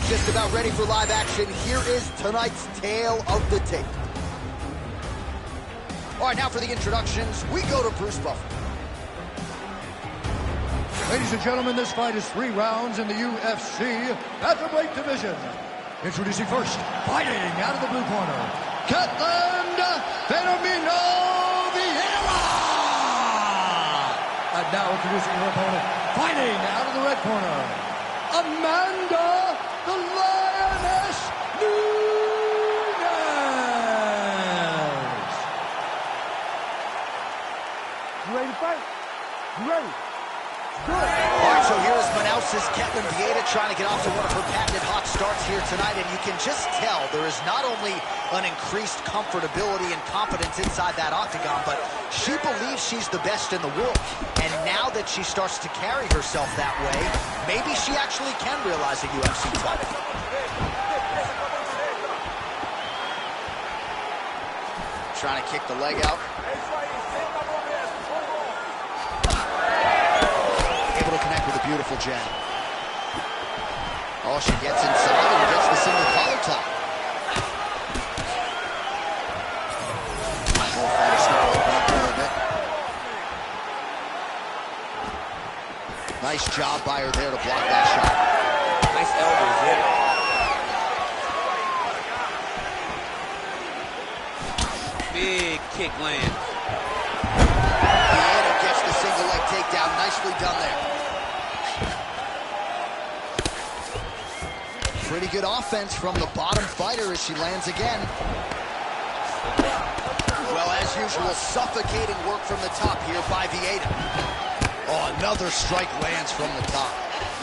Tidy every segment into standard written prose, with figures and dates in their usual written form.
Just about ready for live action. Here is tonight's tale of the tape. All right, now for the introductions, we go to Bruce Buffer. Ladies and gentlemen, this fight is 3 rounds in the UFC Featherweight division. Introducing first, fighting out of the blue corner, Katlyn Fenomeno Vieira. And now introducing her opponent, fighting out of the red corner, Amanda the Lioness Nunes. You ready to fight? You ready? All right, so here is Manaus's Katlyn Vieira trying to get off to one of her patented hot starts here tonight, and you can just tell there is not only an increased comfortability and confidence inside that octagon, but she believes she's the best in the world. And now that she starts to carry herself that way, maybe she actually can realize a UFC title. Trying to kick the leg out. Able to connect with a beautiful jab. Oh, she gets inside and gets the single collar top. Nice job by her there to block that shot. Nice elbows, yeah. Big kick lands. Vieira gets the single leg takedown. Nicely done there. Pretty good offense from the bottom fighter as she lands again. Well, as usual, suffocating work from the top here by Vieira. Oh, another strike lands from the top.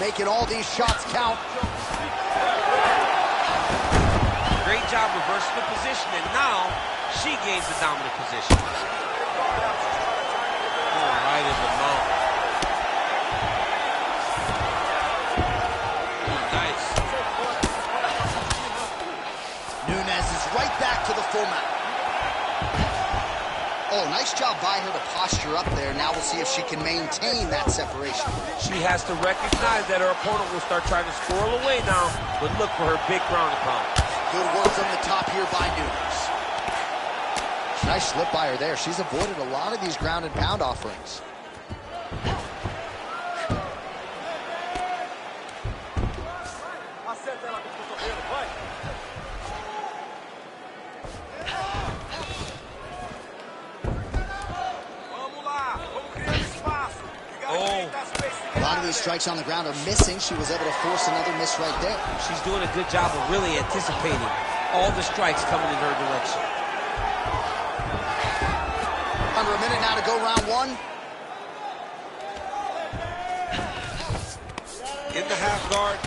Making all these shots count. Great job reversing the position, and now she gains the dominant position. Oh, right in the mouth. Nice. Nunes is right back to the full mount. Oh, nice job by her to posture up there. Now we'll see if she can maintain that separation. She has to recognize that her opponent will start trying to squirrel away now, but look for her big ground and pound. Good work from the top here by Nunes. Nice slip by her there. She's avoided a lot of these ground and pound offerings. A lot of these strikes on the ground are missing. She was able to force another miss right there. She's doing a good job of really anticipating all the strikes coming in her direction. Under a minute now to go round one. In the half guard.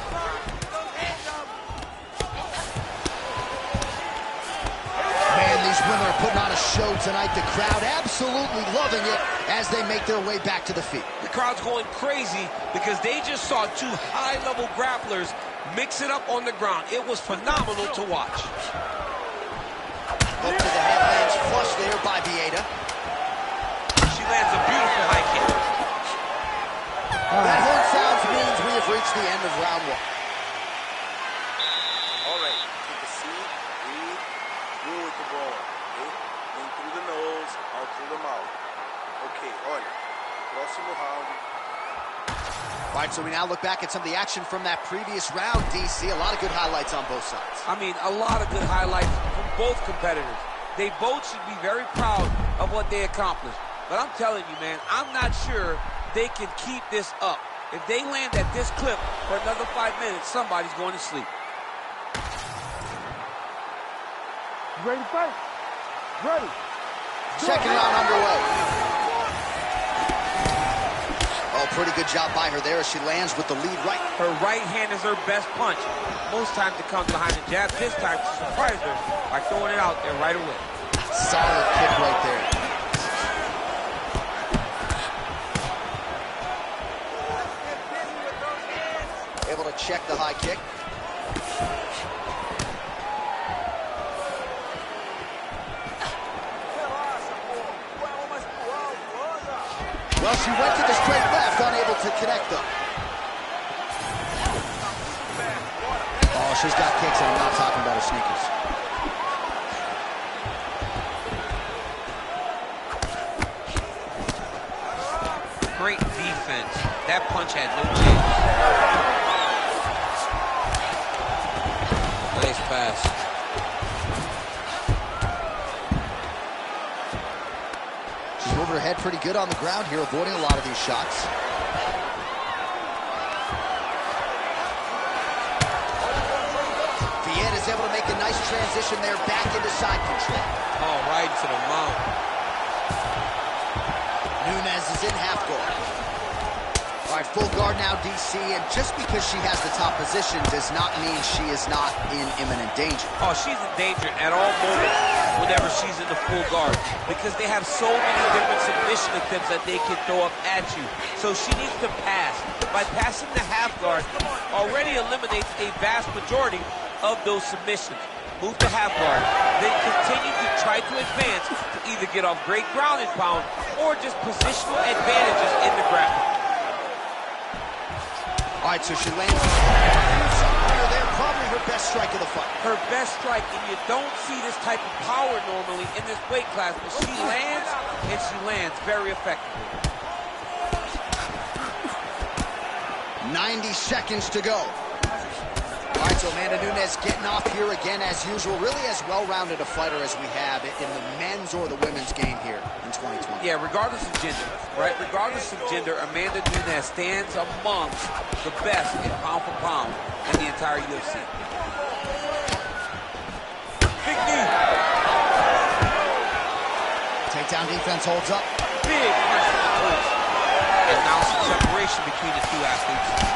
Man, these women are putting on a show tonight. The crowd absolutely loving it as they make their way back to the feet. The crowd's going crazy because they just saw 2 high-level grapplers mix it up on the ground. It was phenomenal to watch. Hook to the head lands flush there by Vieira. She lands a beautiful high kick. That horn sounds means we have reached the end of round one. All right, take a seat, breathe, good with the ball, okay? In through the nose, out through the mouth. Okay, olha, próximo round. All right, so we now look back at some of the action from that previous round, DC. A lot of good highlights on both sides. I mean, a lot of good highlights from both competitors. They both should be very proud of what they accomplished. But I'm telling you, man, I'm not sure they can keep this up. If they land at this clip for another 5 minutes, somebody's going to sleep. You ready to fight? Ready. Second round underway. Oh, pretty good job by her there as she lands with the lead right. Her right hand is her best punch. Most times it comes behind the jab. This time she surprised her by throwing it out there right away. Solid kick right there. Able to check the high kick. Well, she went to the straight left, unable to connect them. Oh, she's got kicks, and I'm not talking about her sneakers. Great defense. That punch had no chance. Nice pass. She's moving her head pretty good on the ground here, avoiding a lot of these shots. Vian is able to make a nice transition there back into side control. Oh, right to the mount. Nunes is in half guard. All right, full guard now, DC, and just because she has the top position does not mean she is not in imminent danger. Oh, she's in danger at all moments whenever she's in the full guard because they have so many different submission attempts that they can throw up at you. So she needs to pass. By passing the half guard, already eliminates a vast majority of those submissions. Move to half guard, then continue to try to advance to either get off great ground and pound or just positional advantages in the grapple. All right, so she lands there, probably her best strike of the fight. Her best strike, and you don't see this type of power normally in this weight class, but she lands, and she lands very effectively. 90 seconds to go. All right, so Amanda Nunes getting off here again as usual. Really as well-rounded a fighter as we have in the men's or the women's game here in 2020. Yeah, regardless of gender, right? Regardless of gender, Amanda Nunes stands amongst the best in pound for pound in the entire UFC. Big knee. Takedown defense holds up. Big punch to the face. And now some separation between the two athletes.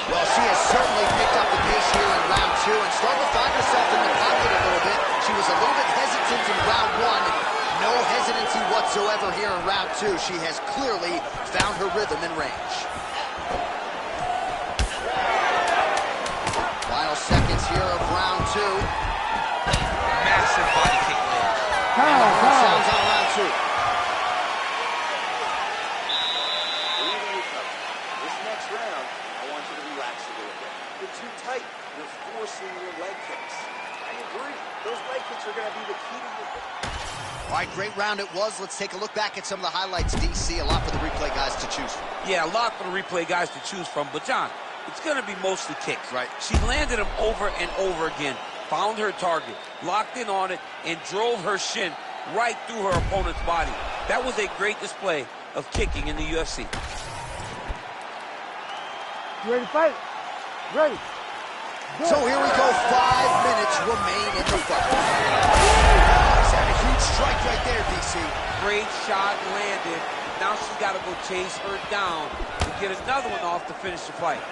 Well, she has certainly picked up the pace here in round two and started to find herself in the pocket a little bit. She was a little bit hesitant in round one. No hesitancy whatsoever here in round two. She has clearly found her rhythm and range. Final seconds here of round two. Massive body kick there. Sounds on round two. This next round, I want you to relax a little bit. You're too tight. You're forcing your leg kicks. I agree. Those leg kicks are going to be the key to your victory. All right, great round it was. Let's take a look back at some of the highlights, DC. A lot for the replay guys to choose from. Yeah, a lot for the replay guys to choose from. But, John, it's going to be mostly kicks. Right. She landed them over and over again, found her target, locked in on it, and drove her shin right through her opponent's body. That was a great display of kicking in the UFC. You ready to fight? Ready. Go. So here we go. 5 minutes remain in the fight. He's had a huge strike right there, DC. Great shot landed. Now she's got to go chase her down to get another one off to finish the fight.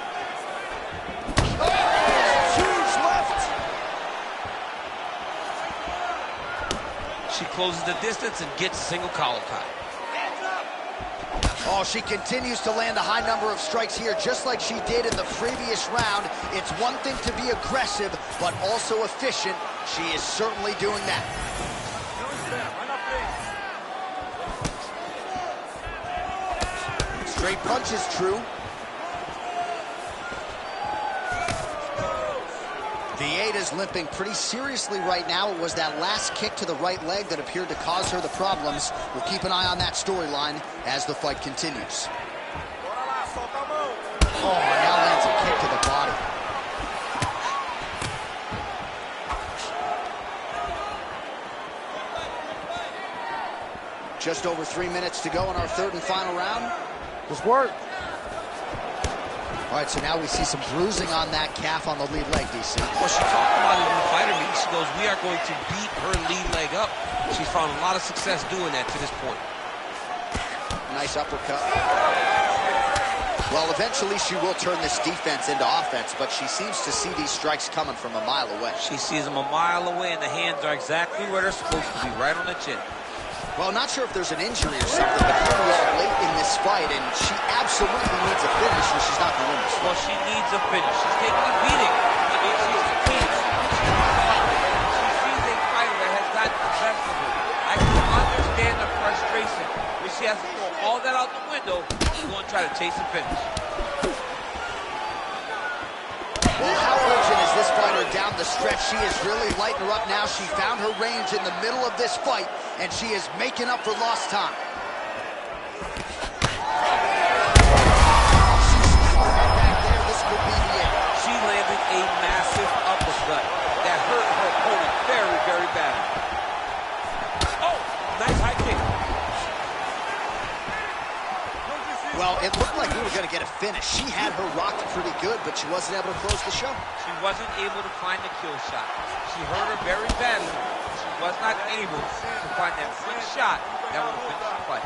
Huge left. She closes the distance and gets a single collar tie. Oh, she continues to land a high number of strikes here, just like she did in the previous round. It's one thing to be aggressive, but also efficient. She is certainly doing that. Straight punch is true. Vieira's limping pretty seriously right now. It was that last kick to the right leg that appeared to cause her the problems. We'll keep an eye on that storyline as the fight continues. Oh, now lands a kick to the body. Just over 3 minutes to go in our third and final round. Just work. All right, so now we see some bruising on that calf on the lead leg, DC. Well, she talked about it in the fighter meeting. She goes, we are going to beat her lead leg up. She's found a lot of success doing that to this point. Nice uppercut. Well, eventually she will turn this defense into offense, but she seems to see these strikes coming from a mile away. She sees them a mile away, and the hands are exactly where they're supposed to be, right on the chin. Well, not sure if there's an injury or something, but here we are late in this fight, and she absolutely needs a finish or she's not going to win this fight. Well, she needs a finish. She's taking a beating. I mean, she's fatigued. She sees a fighter that has gotten the best of her. I can understand the frustration, but she has to throw all that out the window and go and try to chase a finish. Well, how urgent is this fighter down the stretch? She is really lighting her up now. She found her range in the middle of this fight, and she is making up for lost time. She landed a massive uppercut that hurt her opponent very, very badly. Oh, nice high kick. Well, it looked like we were going to get a finish. She had her rocked pretty good, but she wasn't able to close the show. She wasn't able to find the kill shot. She hurt her very badly. She was not able to find that quick shot that would have finished the fight.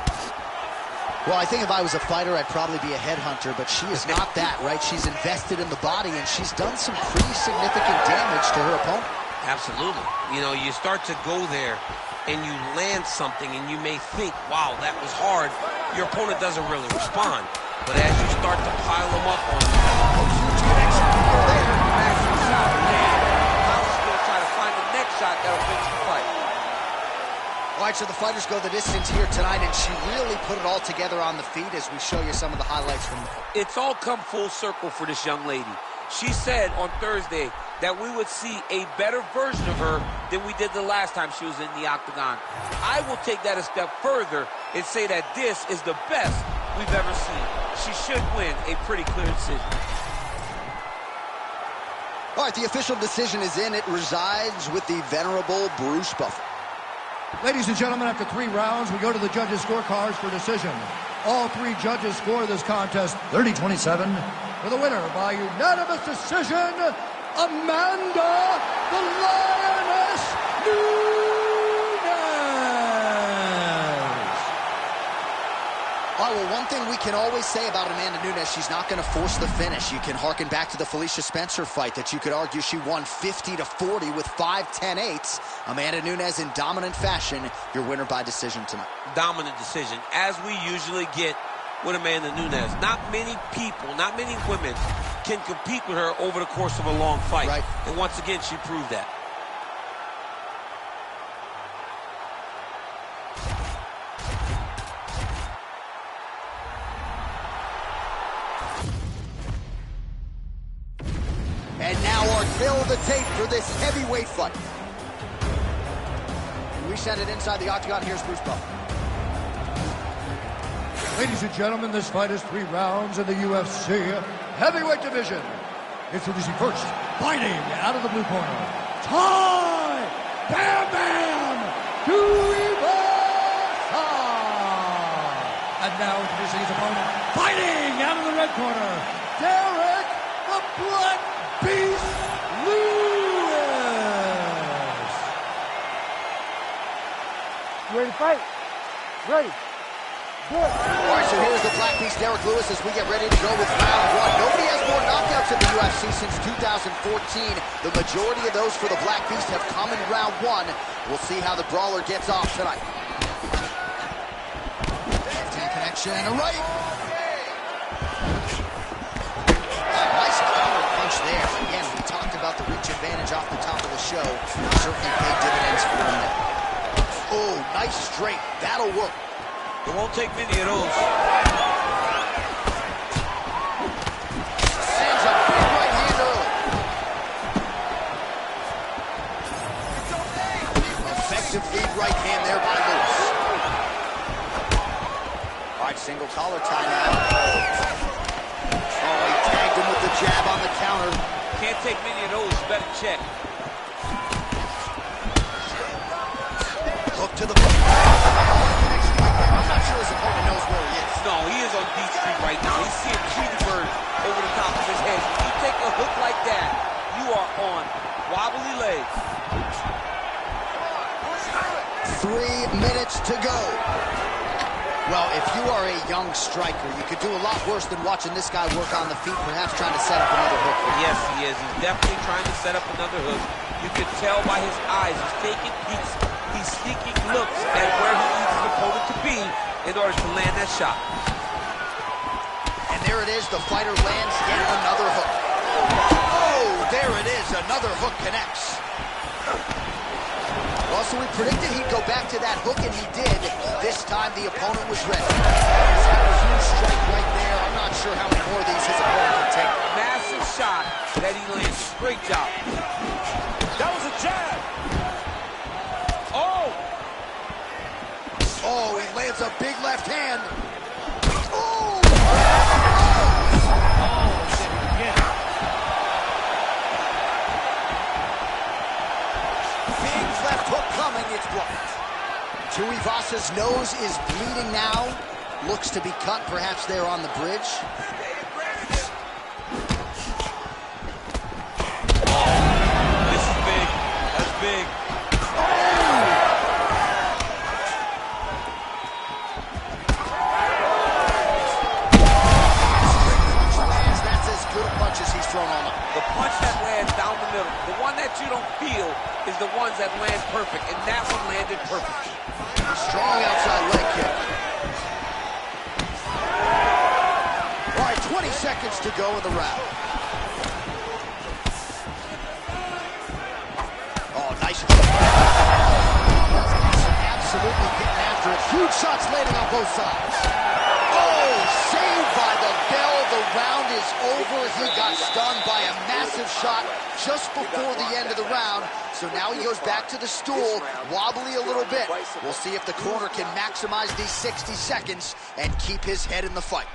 Well, I think if I was a fighter, I'd probably be a headhunter, but she is not that, right? She's invested in the body, and she's done some pretty significant damage to her opponent. Absolutely. You know, you start to go there, and you land something, and you may think, wow, that was hard. Your opponent doesn't really respond. But as you start to pile them up on you, huge connection there. Massive shot. Now she's going to try to find the next shot that will finish the fight. All right, so the fighters go the distance here tonight, and she really put it all together on the feet as we show you some of the highlights from the fight. It's all come full circle for this young lady. She said on Thursday that we would see a better version of her than we did the last time she was in the octagon. I will take that a step further and say that this is the best we've ever seen. She should win a pretty clear decision. All right, the official decision is in. It resides with the venerable Bruce Buffer. Ladies and gentlemen, after 3 rounds, we go to the judges' scorecards for decision. All 3 judges score this contest 30-27. For the winner by unanimous decision, Amanda the Lioness Nunes. All right, well, one thing we can always say about Amanda Nunes, she's not going to force the finish. You can harken back to the Felicia Spencer fight that you could argue she won 50-40 with 5-10-8s. Amanda Nunes in dominant fashion, your winner by decision tonight. dominant decision, as we usually get with Amanda Nunes. Not many people, not many women can compete with her over the course of a long fight. Right. And once again, she proved that. And now our fill of the tape for this heavyweight fight. We send it inside the octagon. Here's Bruce Buffer. Ladies and gentlemen, this fight is 3 rounds in the UFC heavyweight division. Introducing first, fighting out of the blue corner, Ty Bam Bam Duivasa. And now introducing his opponent, fighting out of the red corner, Derek the Black Beast Lewis. You ready to fight? Ready. Good. All right, so here's the Black Beast, Derek Lewis, as we get ready to go with round 1. Nobody has more knockouts in the UFC since 2014. The majority of those for the Black Beast have come in round 1. We'll see how the brawler gets off tonight. Connection and a right. Nice counter punch there. Again, we talked about the reach advantage off the top of the show. Certainly paid dividends for him there. Oh, nice straight. That'll work. It won't take many of those. Sends a big right hand early. Effective lead right hand there by Lewis. All right, single collar timeout. Oh, he tagged him with the jab on the counter. Can't take many of those. Better check. Hook to the foot. I'm not sure his opponent knows where he is. No, he is on D Street right now. He's seeing Tweety Bird over the top of his head. When you take a hook like that, you are on wobbly legs. 3 minutes to go. Well, if you are a young striker, you could do a lot worse than watching this guy work on the feet, perhaps trying to set up another hook. Yes, he is. He's definitely trying to set up another hook. You can tell by his eyes. He's taking peeks. He's sneaking looks at where he needs his opponent to be in order to land that shot. And there it is. The fighter lands yet another hook. Oh, there it is. Another hook connects. Well, so we predicted he'd go back to that hook, and he did. This time, the opponent was ready. He's got a huge strike right there. I'm not sure how many more of these his opponent can take. Massive shot that that he landed. Great job. That was a jab. Oh! Oh, he lands a big left hand. Oh! Big left hook coming, it's blocked. Tuivasa's nose is bleeding now. Looks to be cut, perhaps there on the bridge. This is big. That's big. That's as good a punch as he's thrown all night. The punch that lands down the middle, the one that you don't feel, is the ones that land perfect, and that one landed perfect. Strong outside leg kick. All right, 20 seconds to go in the round. Oh, nice. Absolutely getting after it. Huge shots landing on both sides. Oh, saved by the bell. The round is over. He got stunned by a massive shot just before the end of the round. So now he goes back to the stool, wobbly a little bit. We'll see if the corner can maximize these 60 seconds and keep his head in the fight.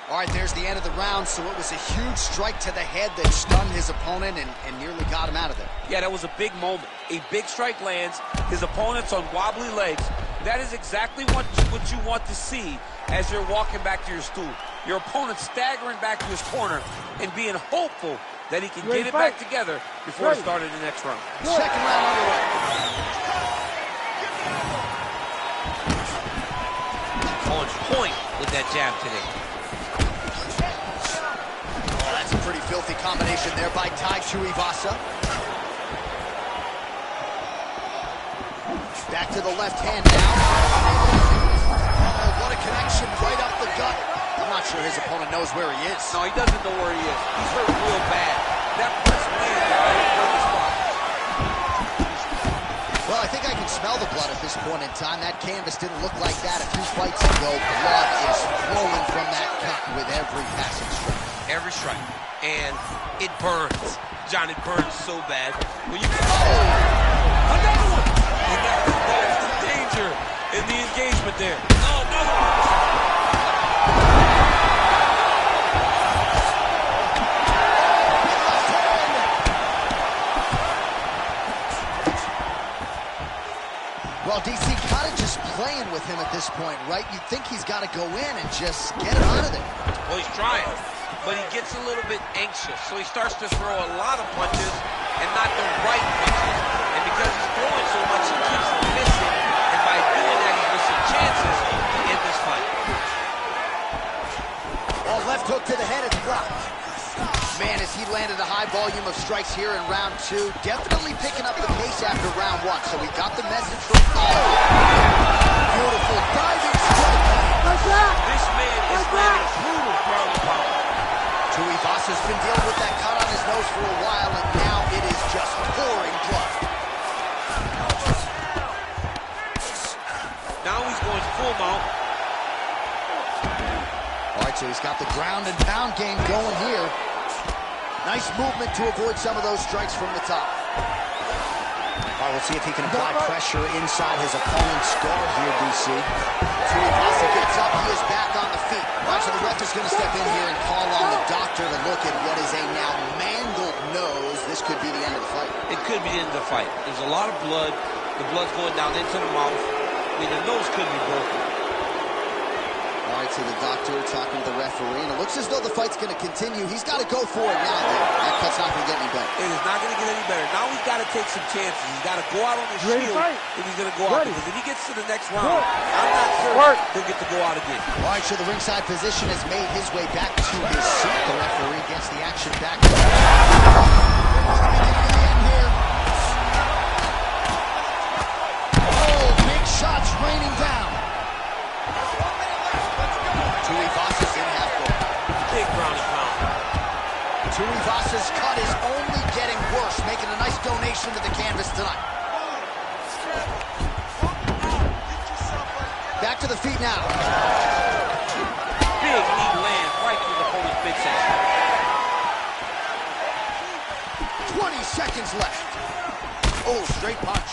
All right, there's the end of the round. So it was a huge strike to the head that stunned his opponent and nearly got him out of there. Yeah, that was a big moment. A big strike lands. His opponent's on wobbly legs. That is exactly what you want to see as you're walking back to your stool. Your opponent staggering back to his corner and being hopeful that he can get it back together before starting the next round. Second round underway. On point with that jab today. Oh, that's a pretty filthy combination there by Tuivasa. Back to the left hand now. Oh, what a connection right up the gut. I'm not sure his opponent knows where he is. No, he doesn't know where he is. He's hurt real bad. That punch landed right in the spot. Well, I think I can smell the blood at this point in time. That canvas didn't look like that a few fights ago. Blood is flowing from that cut with every passing strike. Every strike. And it burns. John, it burns so bad. When you Another one! And that's the danger in the engagement there. Oh, another one! Well, DC kind of just playing with him at this point, right? You'd think he's got to go in and just get him out of there. Well, he's trying, but he gets a little bit anxious, so he starts to throw a lot of punches and not the right punches. And because he's throwing so much, he keeps missing, and by doing that, he's missing chances to end this fight. Oh, left hook to the head, it's blocked. Man, as he landed a high volume of strikes here in round two, definitely picking up the pace after round one. So we got the message from... Oh! Beautiful diving strike. This man is landing brutal ground and pound. Tuivasa's been dealing with that cut on his nose for a while, and now it is just pouring blood. Now he's going full mount. All right, so he's got the ground and pound game going here. Nice movement to avoid some of those strikes from the top. All right, we'll see if he can apply pressure inside his opponent's guard here, DC. Tuivasa gets up, he is back on the feet. Watch, the ref is going to step in here and call on the doctor to look at what is a now mangled nose. This could be the end of the fight. It could be the end of the fight. There's a lot of blood. The blood's going down into the mouth. I mean, the nose could be broken. All right, so the doctor talking to the referee, and it looks as though the fight's going to continue. He's got to go for it now, though. That cut's not going to get any better. It is not going to get any better. Now he's got to take some chances. He's got to go out on his shield if he's going to go out. Because if he gets to the next round, I'm not sure he'll get to go out again. All right, so the ringside physician has made his way back to his seat. The referee gets the action back. Oh, big shots raining down. Tuivasa's in half guard. Big ground and pound. Tuivasa's cut is only getting worse, making a nice donation to the canvas tonight. Back to the feet now. Big knee land right midsection. 20 seconds left. Oh, straight punch.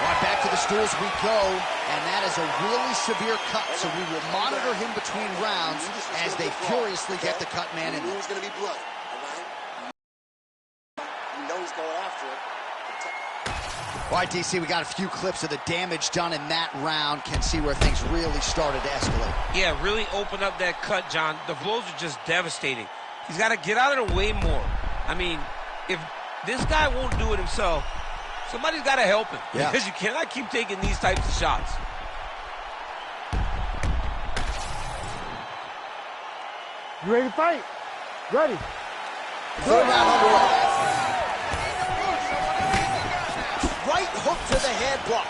Right, back to the stools we go, and that is a really severe cut, so we will monitor him between rounds as they furiously get the cut man in. You knew it was going to be blood, all right? You know he's going after it. All right, DC, we got a few clips of the damage done in that round. Can see where things really started to escalate. Yeah, really open up that cut, John. The blows are just devastating. He's got to get out of the way more. I mean, if this guy won't do it himself, somebody's got to help him. Yeah. Because you cannot keep taking these types of shots. You ready to fight? Ready. Third round underway. Right hook to the head, blocked.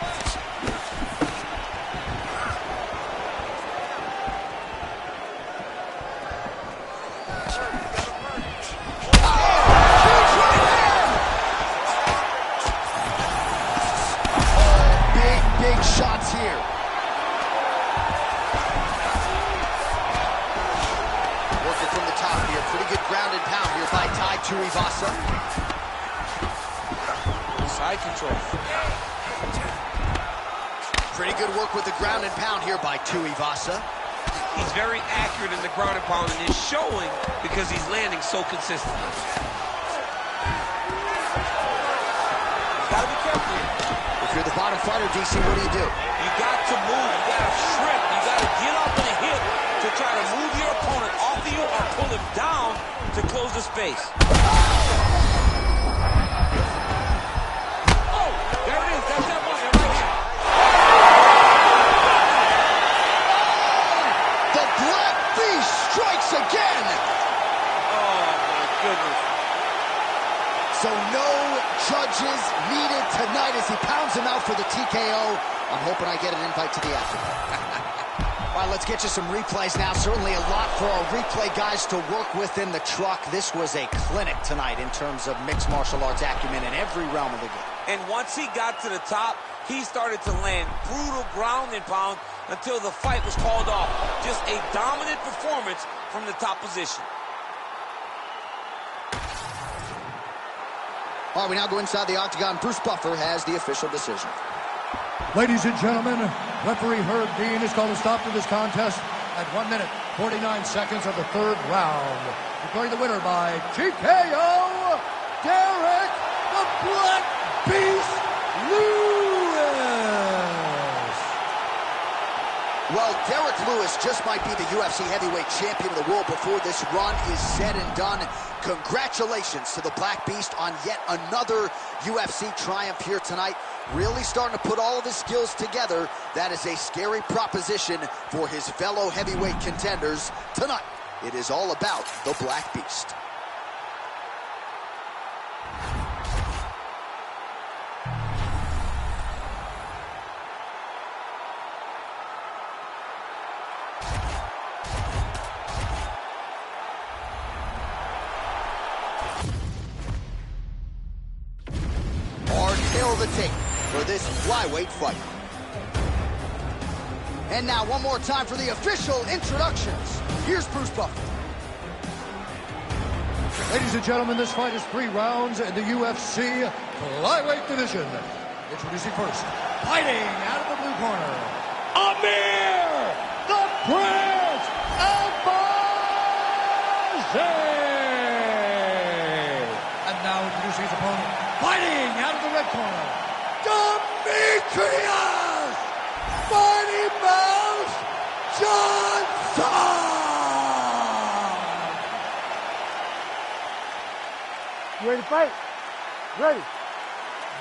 Big shots here. Working from the top here. Pretty good ground and pound here by Tai Tuivasa. Side control. Pretty good work with the ground and pound here by Tuivasa. He's very accurate in the ground and pound, and it's showing because he's landing so consistently. Gotta be careful here. If you're the bottom fighter, DC, what do? You got to move, you got to shrimp, you got to get off the hip to try to move your opponent off of you or pull him down to close the space. Oh, there it is, that's that one right here. The Black Beast strikes again! Oh, my goodness. So no judges needed tonight as he pounds him out for the TKO. I'm hoping I get an invite to the aftermath. All right, let's get you some replays now. Certainly a lot for our replay guys to work with in the truck. This was a clinic tonight in terms of mixed martial arts acumen in every realm of the game. And once he got to the top, he started to land brutal ground and pound until the fight was called off. Just a dominant performance from the top position. All right, we now go inside the octagon. Bruce Buffer has the official decision. Ladies and gentlemen, referee Herb Dean has called a stop to this contest at 1 minute, 49 seconds of the third round. Declaring the winner by TKO, Derek the Black Beast Lewis. Well, Derek Lewis just might be the UFC heavyweight champion of the world before this run is said and done. Congratulations to the Black Beast on yet another UFC triumph here tonight. Really starting to put all of his skills together. That is a scary proposition for his fellow heavyweight contenders. Tonight, it is all about the Black Beast. The tape for this flyweight fight. And now one more time for the official introductions. Here's Bruce Buffer. Ladies and gentlemen, this fight is 3 rounds in the UFC flyweight division. Introducing first, fighting out of the blue corner, Amir the Prince Al-Bazzi. And now introducing his opponent, fighting out of the red corner, Demetrius Mighty Mouse Johnson! You ready to fight? Ready.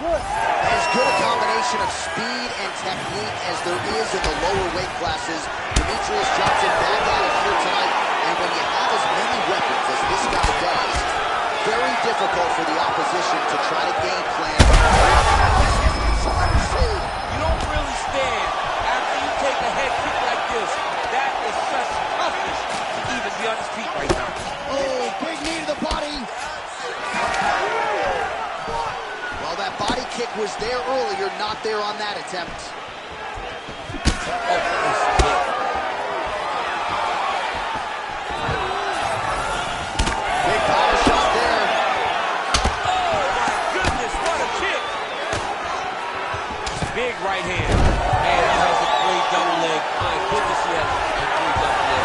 Good. As good a combination of speed and technique as there is in the lower weight classes, Demetrius Johnson back at it here tonight. And when you have as many weapons as this guy does, very difficult for the opposition to try to game plan. You don't really stand after you take a head kick like this. That is such toughness to even be on his feet right now. Oh, big knee to the body. was there earlier, not there on that attempt. Big power shot there. Oh, my goodness, what a kick. Big right hand. Man, he has a great double leg. My goodness, he has a great double leg.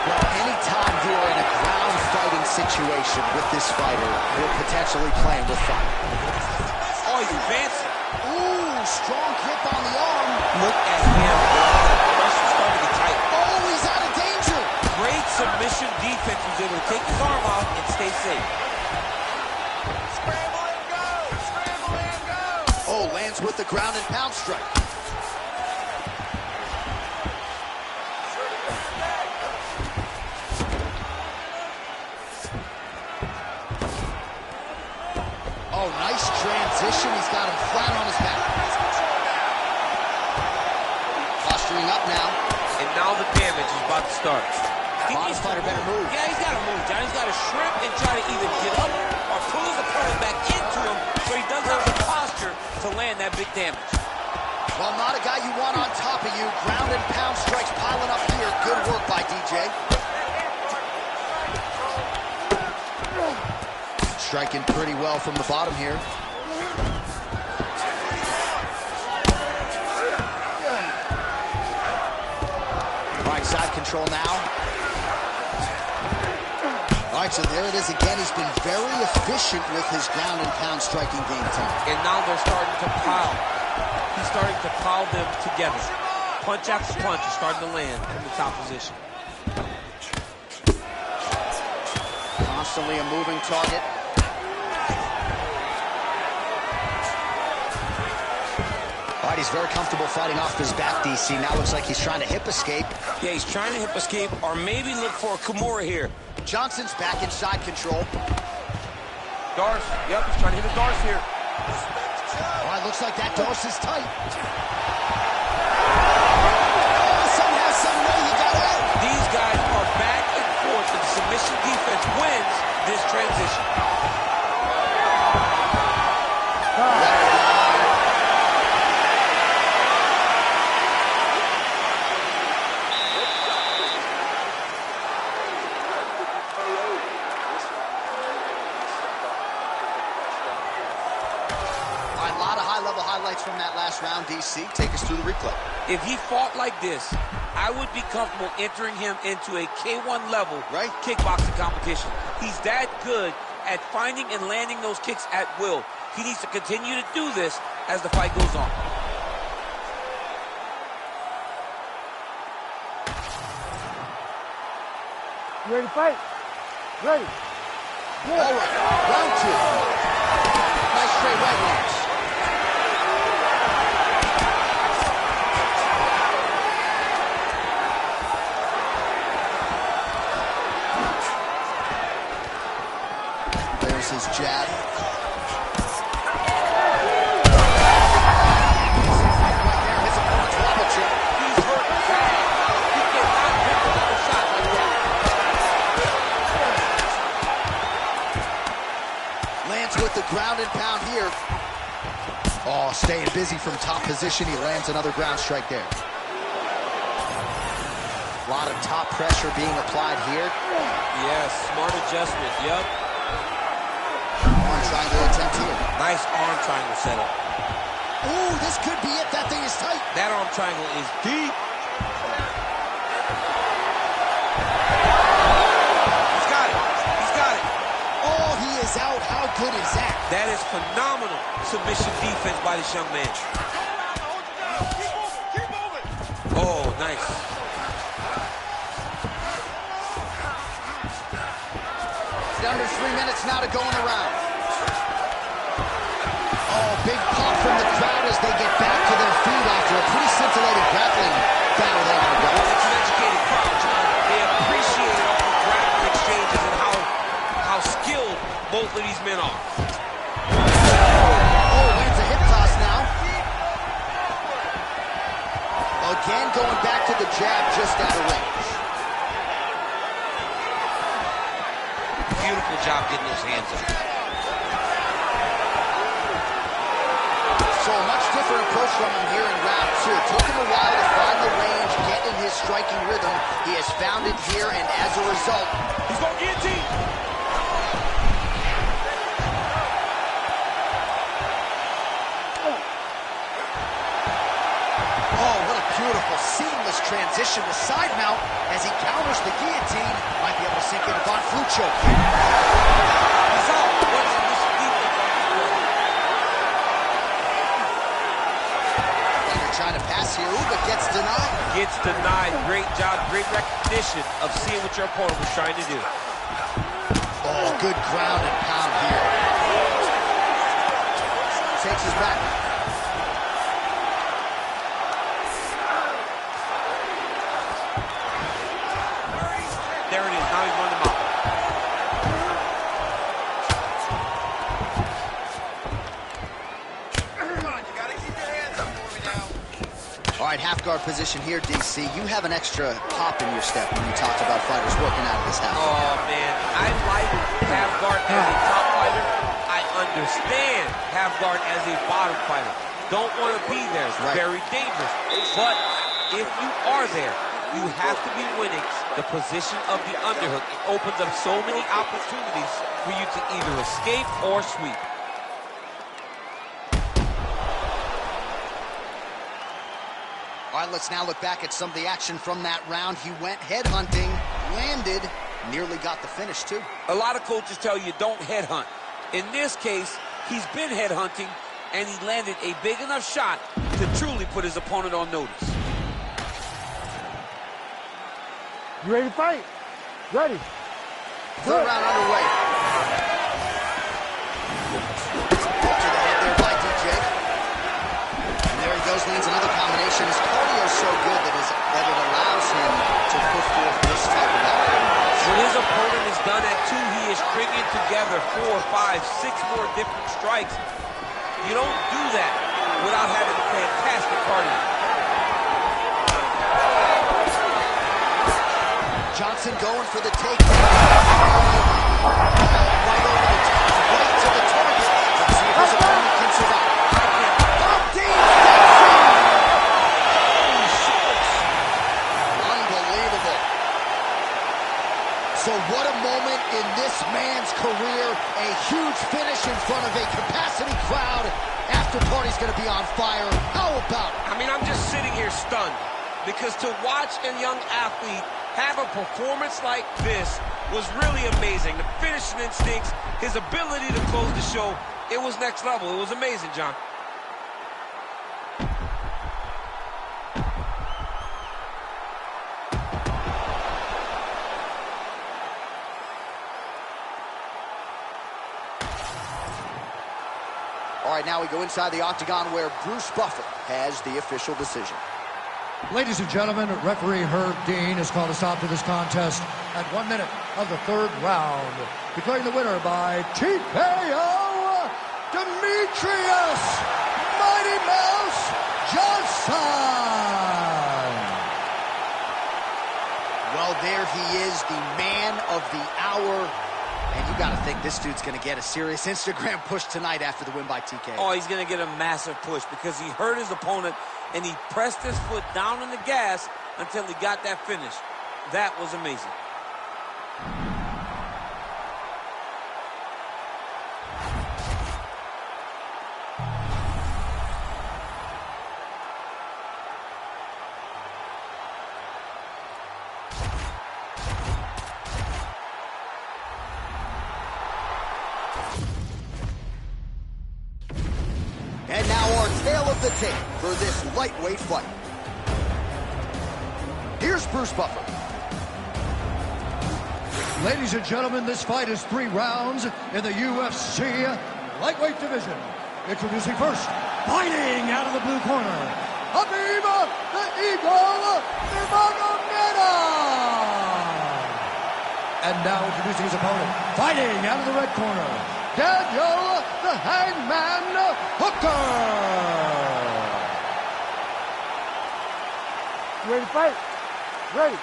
Well, anytime you are in a ground fighting situation with this fighter, you're potentially playing with fire. Oh, he's advancing. Ooh, strong grip on the arm. Look at him. Pressure's starting to get tight. Oh, he's out of danger. Great submission defense. He's able to take his arm out and stay safe. Scramble and go! Scramble and go! Oh, lands with the ground and pound strike. Oh, nice transition. He's got him flat on his back. Posturing up now. And now the damage is about to start. Bottom fighter better move. Yeah, he's got to move, John. He's got to shrimp and try to either get up or pull his opponent back into him so he doesn't have the posture to land that big damage. Well, not a guy you want on top of you. Ground and pound strikes piling up here. Good work by DJ. Striking pretty well from the bottom here. Right side control now. All right, so there it is again. He's been very efficient with his ground and pound striking game tonight. And now they're starting to pile. He's starting to pile them together. Punch after punch is starting to land in the top position. Constantly a moving target. All right, he's very comfortable fighting off his back, DC. Now looks like he's trying to hip escape. Yeah, he's trying to hip escape or maybe look for a Kimura here. Johnson's back in side control. Darce, yep, he's trying to hit a Darce here. All right, looks like that Darce is tight. Somehow, some way he got out. These guys are back and forth, and the submission defense wins this transition. Highlights from that last round, DC. Take us through the replay. If he fought like this, I would be comfortable entering him into a K1 level kickboxing competition. He's that good at finding and landing those kicks at will. He needs to continue to do this as the fight goes on. You ready to fight? Ready. Good. All right, round two. Nice straight right hands. There's his jab. His opponent's wobble check. He's hurt bad. He cannot pick another shot like that. Lands with the ground and pound here. Oh, staying busy from top position. He lands another ground strike there. A lot of top pressure being applied here. Yes, smart adjustment, yep. Arm triangle attempt here. Nice arm triangle setup. Ooh, this could be it. That thing is tight. That arm triangle is deep. He's got it. He's got it. Oh, he is out. How good is that? That is phenomenal submission defense by this young man. Oh, nice. Under 3 minutes now to go in the round. Oh, big pop from the crowd as they get back to their feet after a pretty scintillating grappling battle they undergo. It's an educated crowd, John. They appreciated all the grappling exchanges and how skilled both of these men are. Oh, lands a hip toss now. Again, going back to the jab just out of range. Beautiful job getting those hands up. damage from him here in round 2. Took him a while to find the range, get in his striking rhythm. He has found it here, and as a result, he's going to guillotine. Oh, what a beautiful, seamless transition to side mount as he counters the guillotine. Might be able to sink in a Von Flue choke here. He's out. What's this defense on this one? They're trying to pass here. Ooh, but gets denied. Gets denied. Great job, great recognition of seeing what your opponent was trying to do. Oh, good ground and pound here. Takes his back. There it is. Now he's running them out. Come on, you gotta keep your hands up for me now. All right, half guard position here, DC. You have an extra pop in your step when you talked about fighters working out of this half. Oh, man. I like half guard as a top fighter. I understand half guard as a bottom fighter. Don't want to be there. It's very dangerous. But if you are there, you have to be winning the position of the underhook. It opens up so many opportunities for you to either escape or sweep. All right, let's now look back at some of the action from that round. He went headhunting, landed, nearly got the finish, too. A lot of coaches tell you don't headhunt. In this case, he's been headhunting, and he landed a big enough shot to truly put his opponent on notice. You ready to fight? Ready. Third round underway. Up to the head there by DJ. And there he goes, lands another combination. His cardio is so good that it allows him to put forth this type of output. When his opponent is done at 2, he is stringing together 4, 5, 6 more different strikes. You don't do that without having a fantastic cardio. Johnson going for the take. Right over the top, right to the target. Let's see if his opponent can survive. Unbelievable. So what a moment in this man's career. A huge finish in front of a capacity crowd. After party's going to be on fire. How about it? I mean, I'm just sitting here stunned because to watch a young athlete have a performance like this was really amazing. The finishing instincts, his ability to close the show, it was next level. It was amazing, John. All right, now we go inside the octagon where Bruce Buffer has the official decision. Ladies and gentlemen, referee Herb Dean has called a stop to this contest at 1 minute of the third round, declaring the winner by TKO, Demetrius Mighty Mouse Johnson. Well, there he is, the man of the hour. And you got to think this dude's going to get a serious Instagram push tonight after the win by TKO. Oh, he's going to get a massive push because he hurt his opponent and he pressed his foot down on the gas until he got that finish. That was amazing. And now our tale of the tape for this lightweight fight. Here's Bruce Buffer. Ladies and gentlemen, this fight is 3 rounds in the UFC lightweight division. Introducing first, fighting out of the blue corner, Habib the Eagle Nurmagomedov. And now introducing his opponent, fighting out of the red corner, Daniel the Hangman Hooker. You ready to fight? Ready.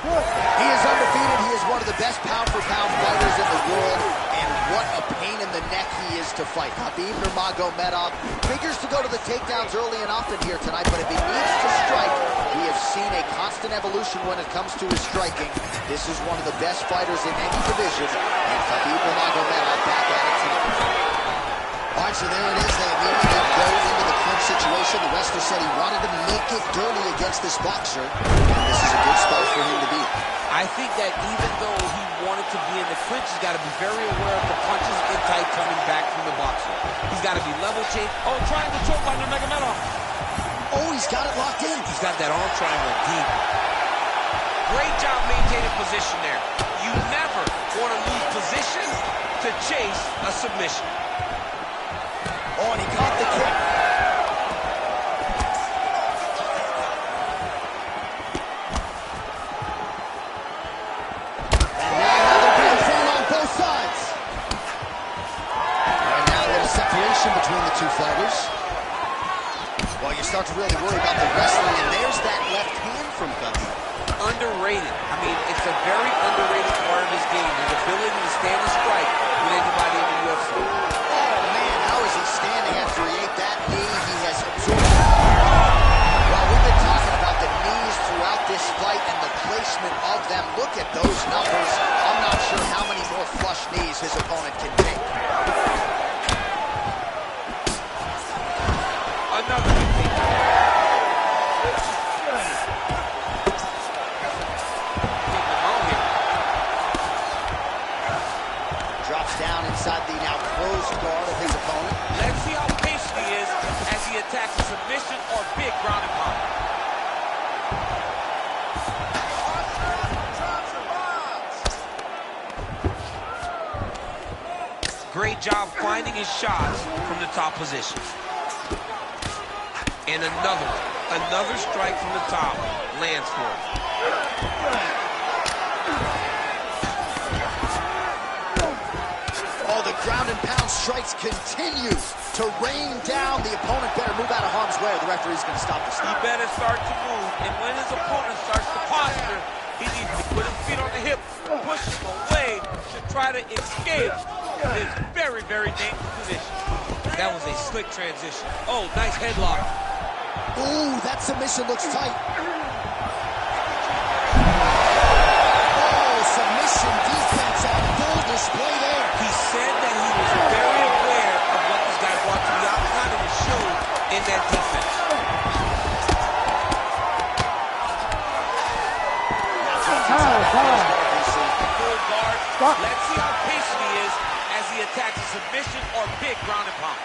He is undefeated. He is one of the best pound-for-pound fighters in the world, and what a pain in the neck he is to fight. Khabib Nurmagomedov figures to go to the takedowns early and often here tonight, but if he needs to strike, we have seen a constant evolution when it comes to his striking. This is one of the best fighters in any division, and Khabib Nurmagomedov back at it tonight. All right, so there it is. They immediately go into the clinch situation. The wrestler said he wanted to make it dirty against this boxer, and this is a good spot for him to be. I think that even though he wanted to be in the clinch, he's got to be very aware of the punches in tight coming back from the boxer. He's got to be level change. Oh, triangle choke by Nurmagomedov. Oh, he's got it locked in. He's got that arm triangle deep. Great job maintaining position there. You never want to lose position to chase a submission. Oh, and he caught the kick. And now another big thing on both sides. All right, now a little separation between the two fighters. Well, you start to really worry about the wrestling, and there's that left hand from Khabib. Underrated. I mean, it's a very underrated part of his game, his ability to stand and strike with anybody in the UFC. Oh, man, how is he standing after he ate that knee? He has absorbed. Well, we've been talking about the knees throughout this fight and the placement of them. Look at those numbers. I'm not sure how many more flush knees his opponent can take. Another good thing. Drops down inside the now closed guard of his opponent. Let's see how patient he is as he attacks a submission or big ground and pound. Great job finding his shots from the top position. And another strike from the top lands for him. Oh, the ground and pound strikes continue to rain down. The opponent better move out of harm's way or the referee's going to stop the He stop. better start to move, and when his opponent starts to posture, he needs to put his feet on the hip, push him away to try to escape this very, very dangerous position. That was a slick transition. Oh, nice headlock. Ooh, that submission looks tight. Oh, submission defense on full display there. He said that he was very aware of what this guy brought to the outside and it showed in that defense. Full guard. Let's see how patient he is as he attacks a submission or big ground and pound.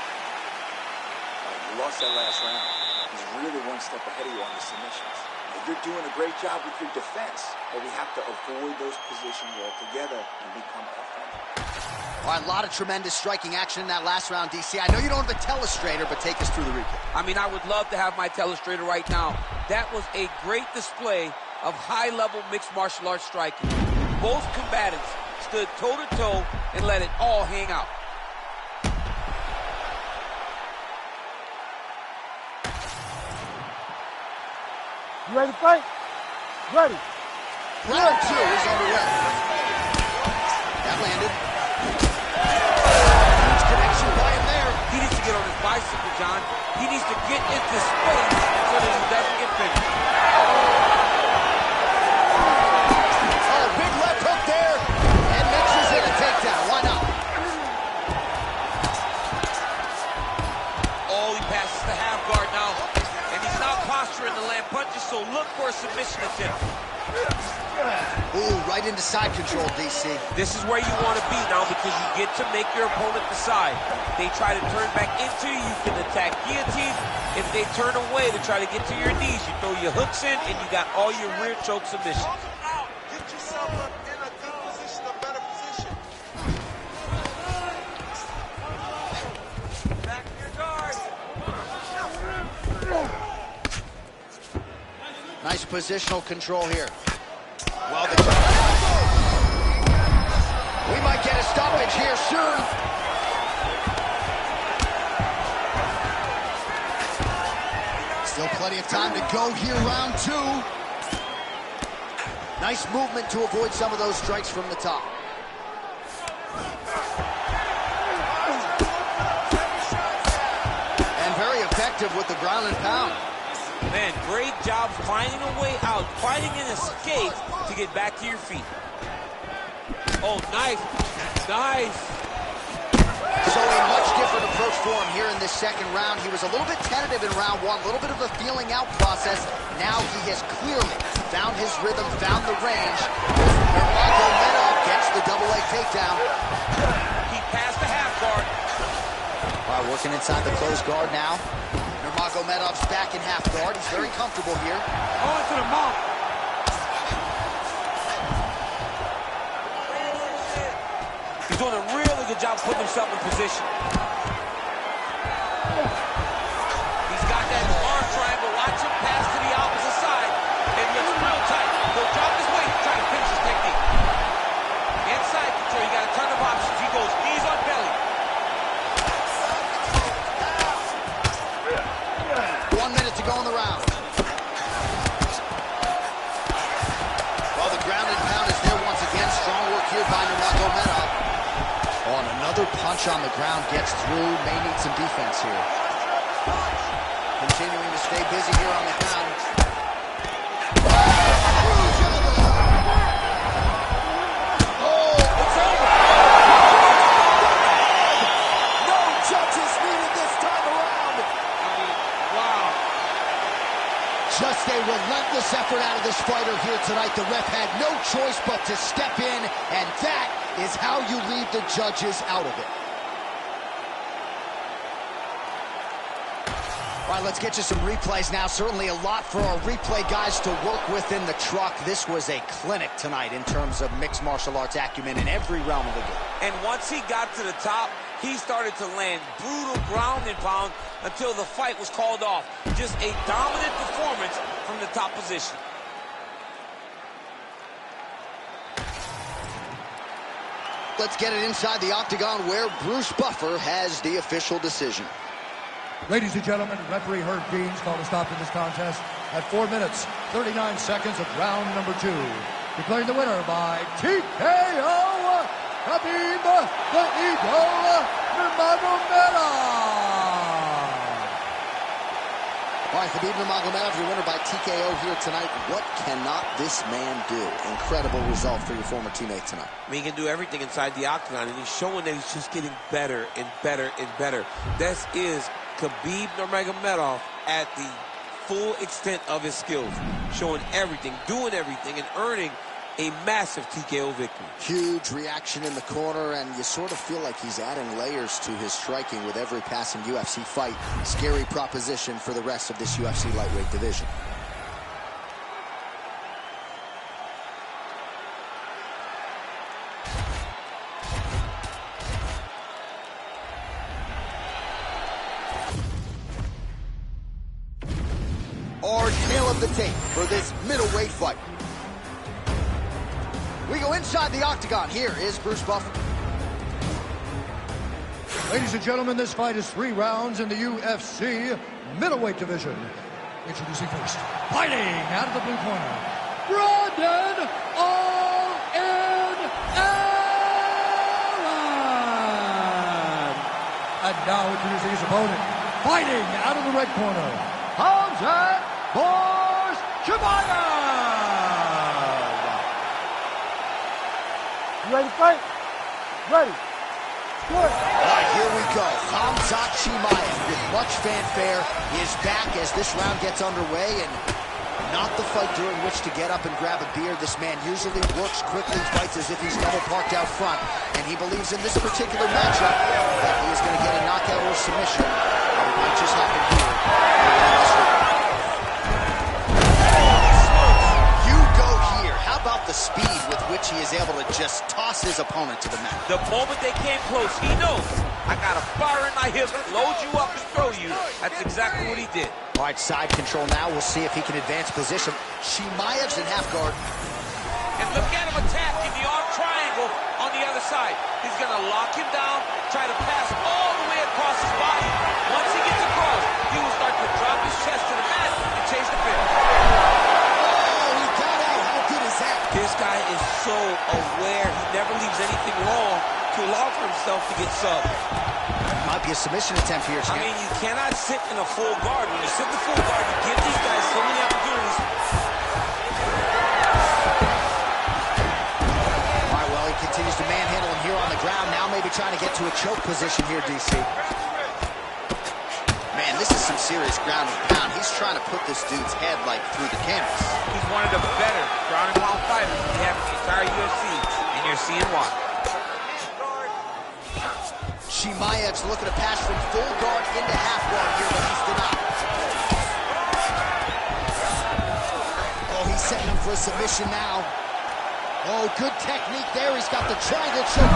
You lost that last round. He's really one step ahead of you on the submissions. You're doing a great job with your defense, but we have to avoid those positions altogether and become offensive. All right, a lot of tremendous striking action in that last round, DC. I know you don't have a telestrator, but take us through the recap. I mean, I would love to have my telestrator right now. That was a great display of high-level mixed martial arts striking. Both combatants stood toe-to-toe and let it all hang out. You ready to fight? Ready. Round 2 is underway. That landed. Huge connection by him there. He needs to get on his bicycle, John. He needs to get into space so that he doesn't get finished. Oh, big left hook there. And mixes in a takedown. Why not? Oh, he passes the half guard now. And he's not posturing to land punches, so look for a submission attempt. Ooh, right into side control, DC. This is where you want to be now because you get to make your opponent decide. They try to turn back into you, can attack guillotine. If they turn away to try to get to your knees, you throw your hooks in and you got all your rear choke submissions. Get yourself in a good position, a better position. Back to your guard. Nice positional control here. Well, we might get a stoppage here soon. Still plenty of time to go here, round 2. Nice movement to avoid some of those strikes from the top. And very effective with the ground and pound. Man, great job finding a way out, finding an escape to get back to your feet. Oh, nice. Nice. So a much different approach for him here in this second round. He was a little bit tentative in round one, a little bit of a feeling out process. Now he has clearly found his rhythm, found the range. Nurmagomedov gets the double leg takedown. He passed the half guard. All right, working inside the closed guard now. Nurmagomedov's back in half guard. He's very comfortable here. Oh, to the mouth. He's doing a really good job putting himself in position. He's got that arm triangle. Watch him pass to the opposite side. It looks real tight. He'll drop his weight, try to finish his technique. Inside control, you got a ton of options. He goes knees on belly. 1 minute to go in the round. Well, the ground and pound is there once again. Strong work here by Nurmagomedov. Oh, and another punch on the ground gets through. May need some defense here. Continuing to stay busy here on the ground. Oh, it's over. No judges needed this time around. Wow. Just a relentless effort out of this fighter here tonight. The ref had no choice but to step in, and that is how you leave the judges out of it. All right, let's get you some replays now. Certainly a lot for our replay guys to work with in the truck. This was a clinic tonight in terms of mixed martial arts acumen in every realm of the game. And once he got to the top, he started to land brutal ground and pound until the fight was called off. Just a dominant performance from the top position. Let's get it inside the octagon where Bruce Buffer has the official decision. Ladies and gentlemen, referee Herb Deans called a stop to this contest at 4 minutes, 39 seconds of round number 2. Declaring the winner by TKO, Khabib the Eagle Nurmagomedov. All right, Khabib Nurmagomedov, your winner by TKO here tonight. What cannot this man do? Incredible result for your former teammate tonight. I mean, he can do everything inside the octagon, and he's showing that he's just getting better and better and better. This is Khabib Nurmagomedov at the full extent of his skills, showing everything, doing everything, and earning a massive TKO victory. Huge reaction in the corner, and you sort of feel like he's adding layers to his striking with every passing UFC fight. Scary proposition for the rest of this UFC lightweight division. Our tail of the tape for this middleweight fight. We go inside the octagon. Here is Bruce Buffer. Ladies and gentlemen, this fight is 3 rounds in the UFC middleweight division. Introducing first, fighting out of the blue corner, Brandon All-In Allen. And now introducing his opponent, fighting out of the red corner, Hamzat Chimaev. You ready to fight? Ready. Good. All right, here we go. Hamzat Chimaev, with much fanfare, is back as this round gets underway, and not the fight during which to get up and grab a beer. This man usually works quickly, fights as if he's double parked out front, and he believes in this particular matchup that he is going to get a knockout or submission. But it might just happen here. You go here. How about the speed with which he is able to just toss his opponent to the mat? The moment they came close, he knows, I got a fire in my hip, load you up and throw you. That's exactly what he did. All right, side control now. We'll see if he can advance position. Chimaev's in half guard. And look at him attacking the arm triangle on the other side. He's going to lock him down, try to pass all the way across his body. Once he gets across, he will start to drop his chest to the mat and chase the finish. Oh, he got out. How good is that? is so aware. He never leaves anything wrong to allow for himself to get subbed. Might be a submission attempt here, champ. I mean, you cannot sit in a full guard. When you sit in the full guard, you give these guys so many opportunities. All right, well, he continues to manhandle him here on the ground. Now maybe trying to get to a choke position here, DC. Man, this is some serious ground and pound. He's trying to put this dude's head, like, through the canvas. He's one of the better ground and pound fighters we have in the entire UFC, and you're seeing why. Chimaev's looking to pass from full guard into half guard here, but he's denied. Oh, he's setting him for a submission now. Oh, good technique there. He's got the triangle choke.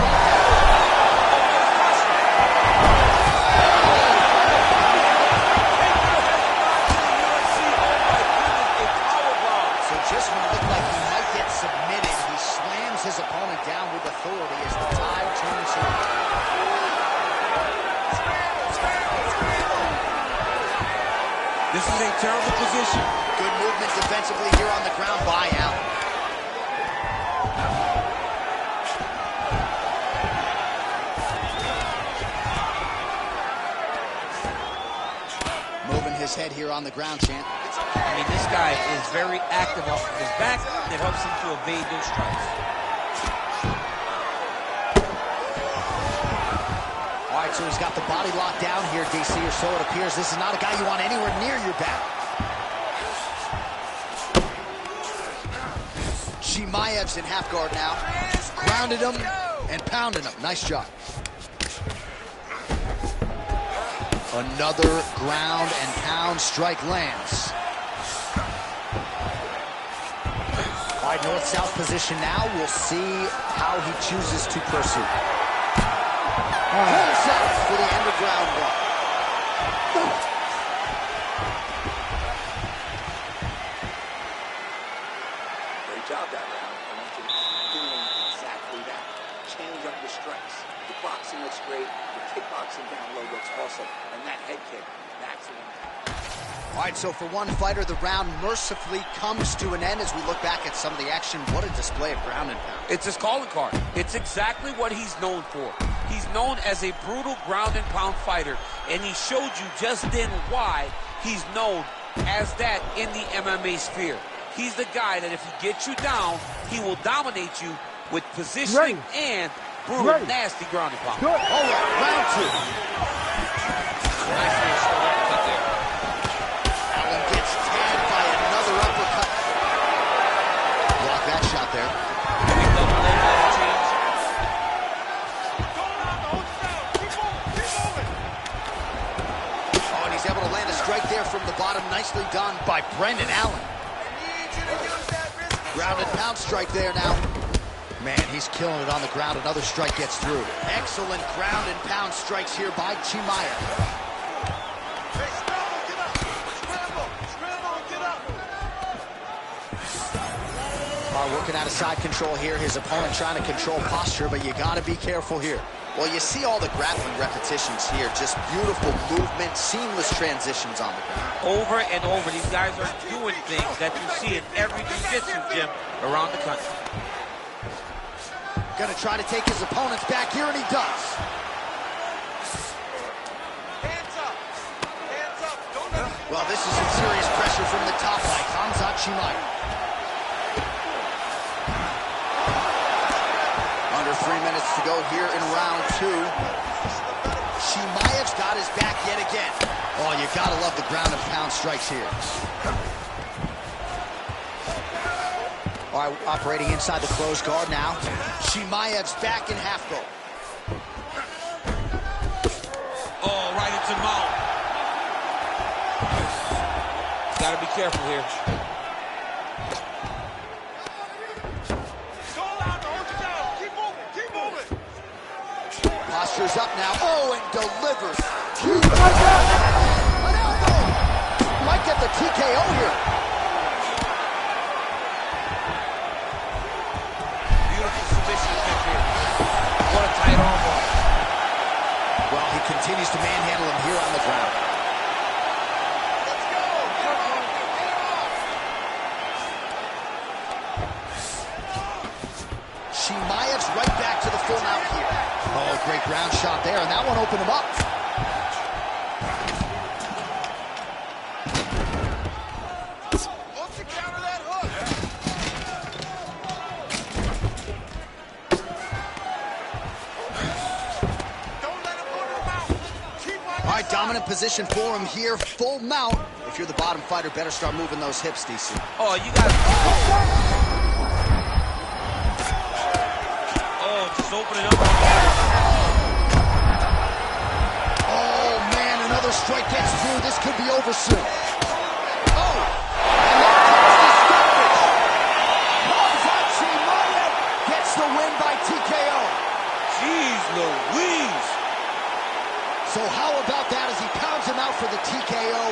Just when it looked like he might get submitted, he slams his opponent down with authority as the tide turns here. This is a terrible position. Good movement defensively here on the ground by Allen. Moving his head here on the ground, champ. I mean, this guy is very active off of his back. It helps him to evade those strikes. All right, so he's got the body locked down here, DC, or so it appears. This is not a guy you want anywhere near your back. Chimaev's in half guard now. Grounded him and pounded him. Nice job. Another ground and pound strike lands. All right, north-south position now. We'll see how he chooses to proceed. Pulls out for the end of round one. Great job that round. I want you to keep doing exactly that. Change up your strikes. The boxing looks great. The kickboxing down low looks awesome. And that head kick, that's the one. All right, so for one fighter, the round mercifully comes to an end as we look back at some of the action. What a display of ground and pound. It's his calling card. It's exactly what he's known for. He's known as a brutal ground and pound fighter, and he showed you just then why he's known as that in the MMA sphere. He's the guy that if he gets you down, he will dominate you with positioning and brutal, nasty ground and pound. Good. All right, round two. Nice little short uppercut there. Allen gets tagged by another uppercut. Block that shot there. Big double leg change. Oh, and he's able to land a strike there from the bottom. Nicely done by Brendan Allen. Ground and pound strike there now. Man, he's killing it on the ground. Another strike gets through. Excellent ground and pound strikes here by Chimaev. Working out of side control here. His opponent trying to control posture, but you got to be careful here. Well, you see all the grappling repetitions here. Just beautiful movement, seamless transitions on the ground. Over and over, these guys are doing things that you see in every jiu-jitsu gym around the country. Gonna try to take his opponents back here, and he does. Hands up. Hands up. Don't let him... Well, this is some serious pressure from the top by Khamzat Chimaev. Under 3 minutes to go here in round two. Chimaev's got his back yet again. Oh, you gotta love the ground and pound strikes here. All right, operating inside the closed guard now. Chimaev's back in half guard. Oh, right into mount. Gotta be careful here. Posture's up now. Oh, and delivers. Huge. An elbow. Might get the TKO here. Beautiful submission attempt here. What a tight armbar. Well, he continues to manhandle him here on the ground. great ground shot there, and that one opened him up. Look to counter that hook. Don't let him go to the mouth. Keep on All right, dominant position for him here, full mount. If you're the bottom fighter, better start moving those hips, DC. Oh, you got. Oh, just open it up. Oh, man, another strike gets through. This could be over soon. Oh, and that comes the stoppage. Chimaev gets the win by TKO. Jeez Louise. So how about that as he pounds him out for the TKO?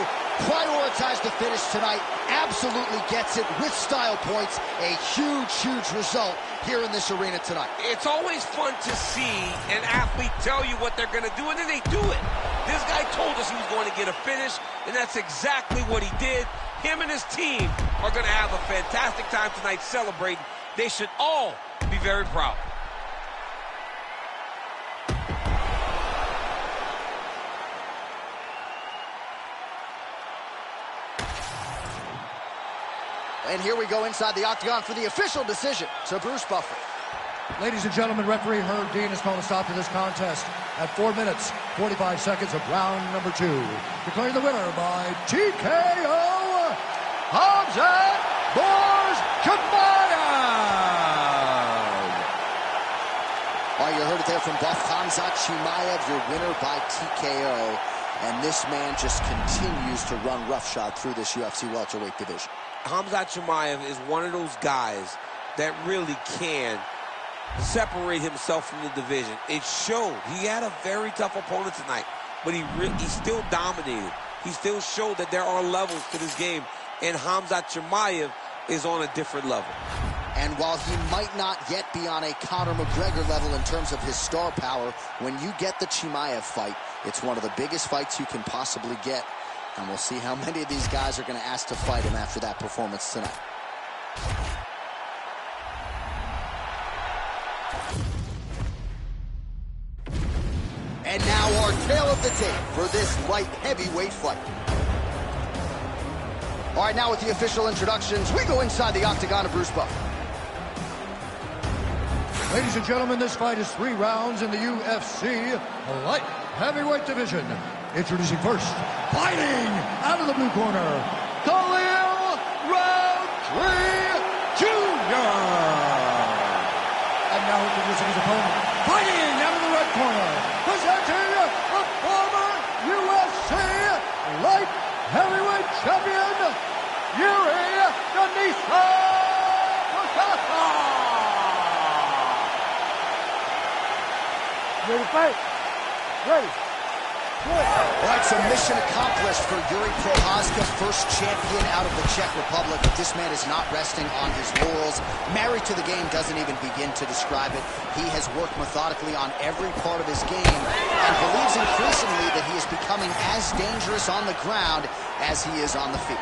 Prioritized the finish tonight. Absolutely gets it with style points. A huge, huge result here in this arena tonight. It's always fun to see an athlete tell you what they're going to do, and then they do it. This guy told us he was going to get a finish, and that's exactly what he did. Him and his team are going to have a fantastic time tonight celebrating. They should all be very proud. And here we go inside the octagon for the official decision to Bruce Buffer. Ladies and gentlemen, referee Herb Dean has called a stop to this contest at 4 minutes, 45 seconds of round number 2. Declaring the winner by TKO, Hamzat Chimaev. All right, you heard it there from Buff. Hamzat Chimaev, your winner by TKO. And this man just continues to run roughshod through this UFC welterweight division. Hamzat Chimaev is one of those guys that really can separate himself from the division. It showed. He had a very tough opponent tonight, but he still dominated. He still showed that there are levels to this game, and Hamzat Chimaev is on a different level. And while he might not yet be on a Conor McGregor level in terms of his star power, when you get the Chimaev fight, it's one of the biggest fights you can possibly get. And we'll see how many of these guys are going to ask to fight him after that performance tonight. And now our tale of the tape for this light heavyweight fight. All right, now with the official introductions, we go inside the octagon of Bruce Buffer. Ladies and gentlemen, this fight is 3 rounds in the UFC light heavyweight division. Introducing first, fighting out of the blue corner, Khalil Roundtree Jr. And now introducing his opponent, fighting out of the red corner, presenting the former UFC light heavyweight champion, Yuri Denisa. Ready to fight? Ready. All right, so mission accomplished for Yuri Prochazka, first champion out of the Czech Republic. But this man is not resting on his laurels. Married to the game doesn't even begin to describe it. He has worked methodically on every part of his game and believes increasingly that he is becoming as dangerous on the ground as he is on the field.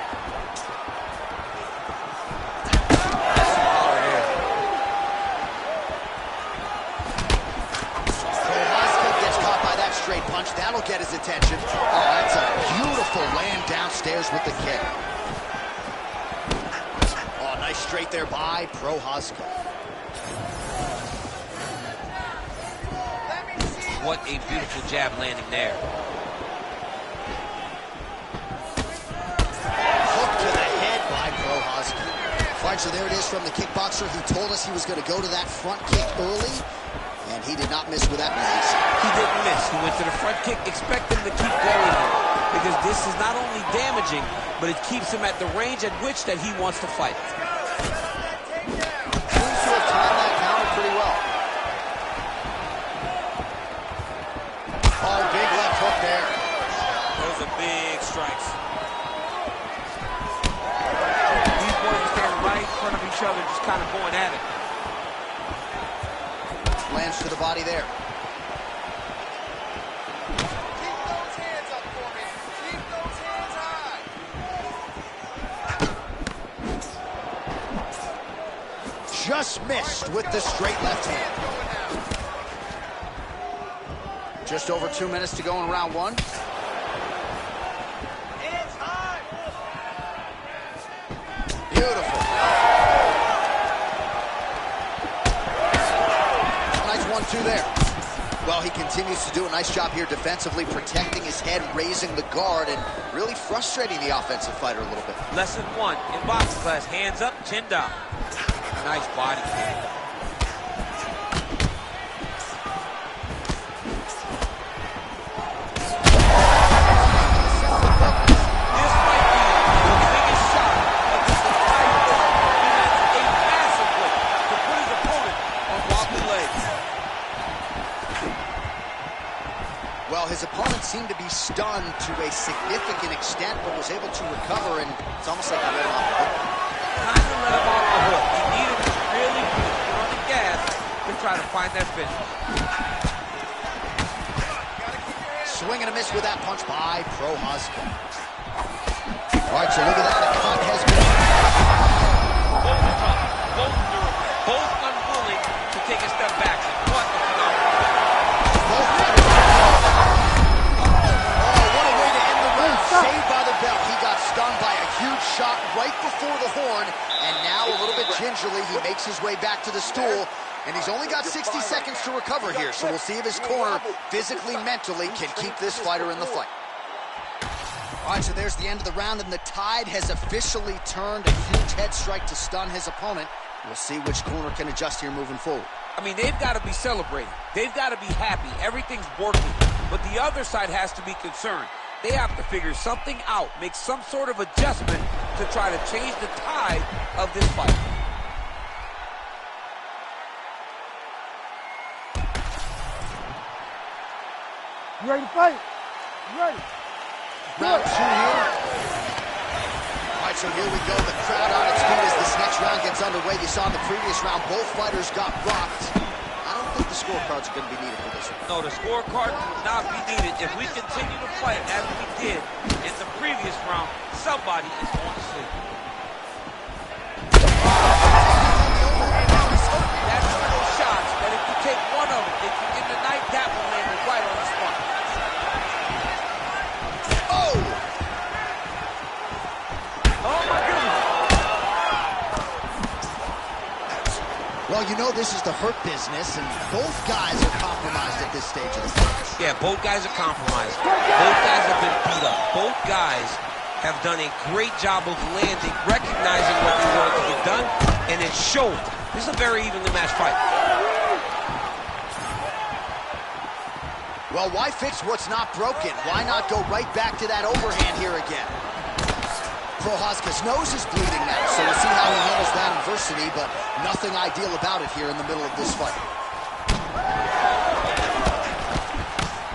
Straight punch, that'll get his attention. Oh, that's a beautiful land downstairs with the kick. Oh, nice straight there by Prochazka. What a beautiful jab landing there. Hook to the head by Prochazka. All right, so there it is from the kickboxer. He told us he was going to go to that front kick early, and he did not miss with that release. He didn't miss. He went to the front kick, expecting to keep going because this is not only damaging, but it keeps him at the range at which that he wants to fight. Seems to have timed that counter pretty well. Oh, big left hook there. Those are big strikes. These boys are standing right in front of each other, just kind of going at it. Lands to the body there. Keep those hands up for me. Keep those hands high. Just missed with the straight left hand. Just over 2 minutes to go in round one. Beautiful. Nice 1-2 there. Well, he continues to do a nice job here defensively, protecting his head, raising the guard, and really frustrating the offensive fighter a little bit. Lesson 1 in boxing class, hands up, chin down. Nice body kick. Well, his opponent seemed to be stunned to a significant extent, but was able to recover, and it's almost like he let him off the hook. Kind of let him off the hook. He needed to really put on the gas to try to find that finish. Swing and a miss with that punch by Prochazka. All right, so look at that. A cut has been... Both tough, both durable, both unwilling to take a step back. What a phenomenal fight. Saved by the bell. He got stung by a huge shot right before the horn, and now a little bit gingerly, he makes his way back to the stool, and he's only got 60 seconds to recover here, so we'll see if his corner, physically, mentally, can keep this fighter in the fight. All right, so there's the end of the round, and the tide has officially turned. A huge head strike to stun his opponent. We'll see which corner can adjust here moving forward. I mean, they've got to be celebrating. They've got to be happy. Everything's working, but the other side has to be concerned. They have to figure something out, make some sort of adjustment to try to change the tide of this fight. You ready to fight? You ready? Round 2 here. All right, so here we go. The crowd on its feet as this next round gets underway. You saw in the previous round, both fighters got rocked. I don't think the scorecards are going to be needed for this one. No, the scorecard will not be needed. If we continue to fight as we did in the previous round, somebody is going to sleep. That's one of those shots that if you take one of them, if you get the night, that will land it right on the spot. Oh! Oh, my goodness. Well, you know this is the hurt business, and both guys are compromised at this stage of the fight. Yeah, both guys are compromised. Both guys have been beat up. Both guys have done a great job of landing, recognizing what they wanted to get done, and it's showing. This is a very evenly matched fight. Well, why fix what's not broken? Why not go right back to that overhand here again? Prochazka's nose is bleeding now, so we'll see how he handles that adversity, but nothing ideal about it here in the middle of this fight.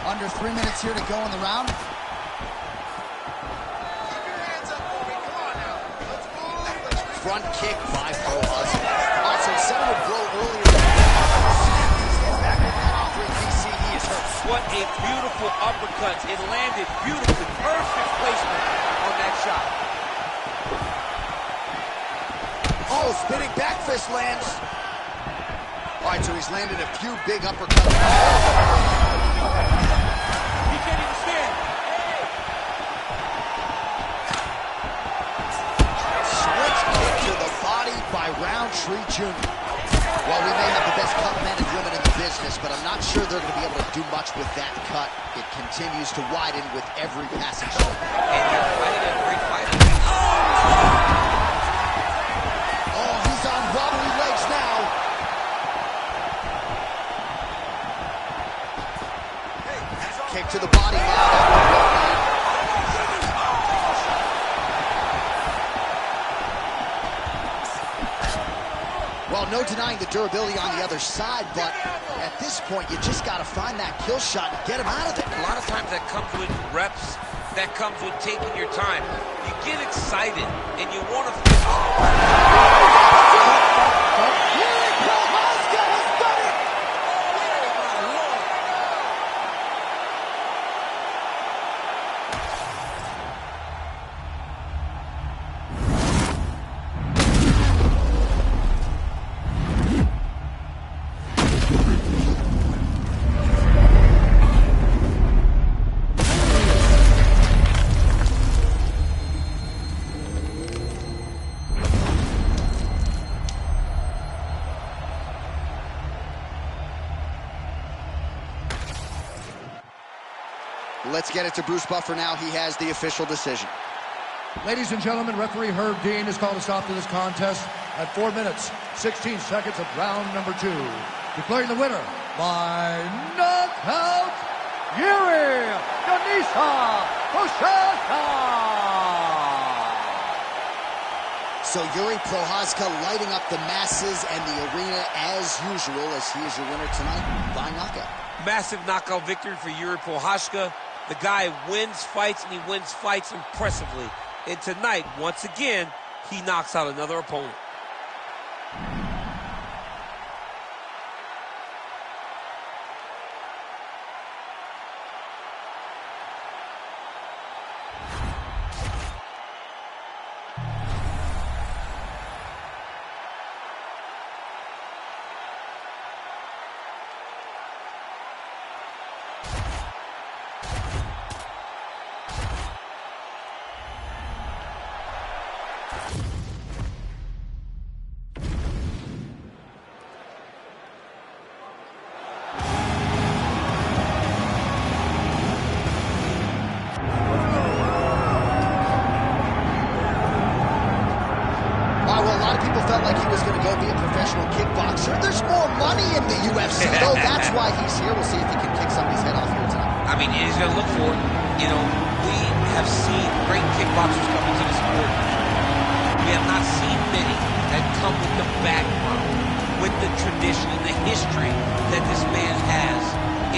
Under 3 minutes here to go in the round. Front kick by Prochazka. All right, so he set him a blow earlier. Back with that offering, DC, he is hurt. What a beautiful uppercut. It landed beautifully. Perfect placement on that shot. Oh, spinning back fist lands. All right, so he's landed a few big uppercuts. He can't even stand. Switch kick to the body by Roundtree Jr. Well, we may have the best cut men and women in the business, but I'm not sure they're going to be able to do much with that cut. It continues to widen with every passing shot. And you're fighting a great fight. Oh, he's on wobbly legs now. Kick to the body now. Well, no denying the durability on the other side, but at this point, you just got to find that kill shot and get him out of there. A lot of times that comes with reps, that comes with taking your time. You get excited, and you want to let's get it to Bruce Buffer now. He has the official decision. Ladies and gentlemen, referee Herb Dean has called a stop to this contest at 4 minutes, 16 seconds of round number 2. Declaring the winner by knockout, Yuri Prochazka. So Yuri Prochazka lighting up the masses and the arena as usual, as he is your winner tonight by knockout. Massive knockout victory for Yuri Prochazka. The guy wins fights, and he wins fights impressively. And tonight, once again, he knocks out another opponent. Like he was going to go be a professional kickboxer. There's more money in the UFC, though. That's why he's here. We'll see if he can kick somebody's head off here tonight. I mean, he's going to look for it. You know, we have seen great kickboxers come into the sport. We have not seen many that come with the background, with the tradition and the history that this man has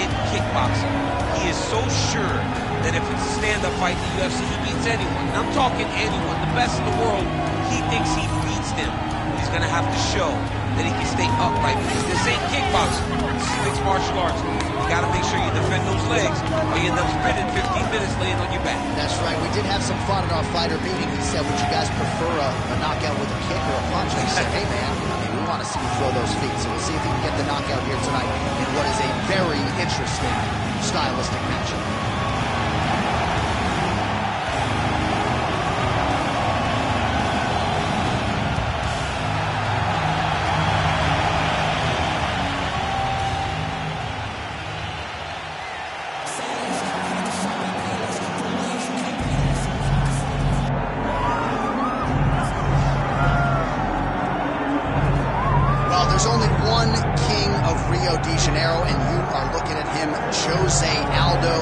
in kickboxing. He is so sure that if it's a stand-up fight in the UFC, he beats anyone. And I'm talking anyone. The best in the world, he thinks he beats them. He's going to have to show that he can stay upright, because this ain't kickboxing. This is mixed martial arts. You got to make sure you defend those legs, or you end up spending 15 minutes laying on your back. That's right. We did have some fun in our fighter meeting. He said, would you guys prefer a knockout with a kick or a punch? And he said, hey, man, I mean, we want to see you throw those feet. So we'll see if he can get the knockout here tonight in what is a very interesting stylistic matchup. There's only one king of Rio de Janeiro, and you are looking at him, Jose Aldo,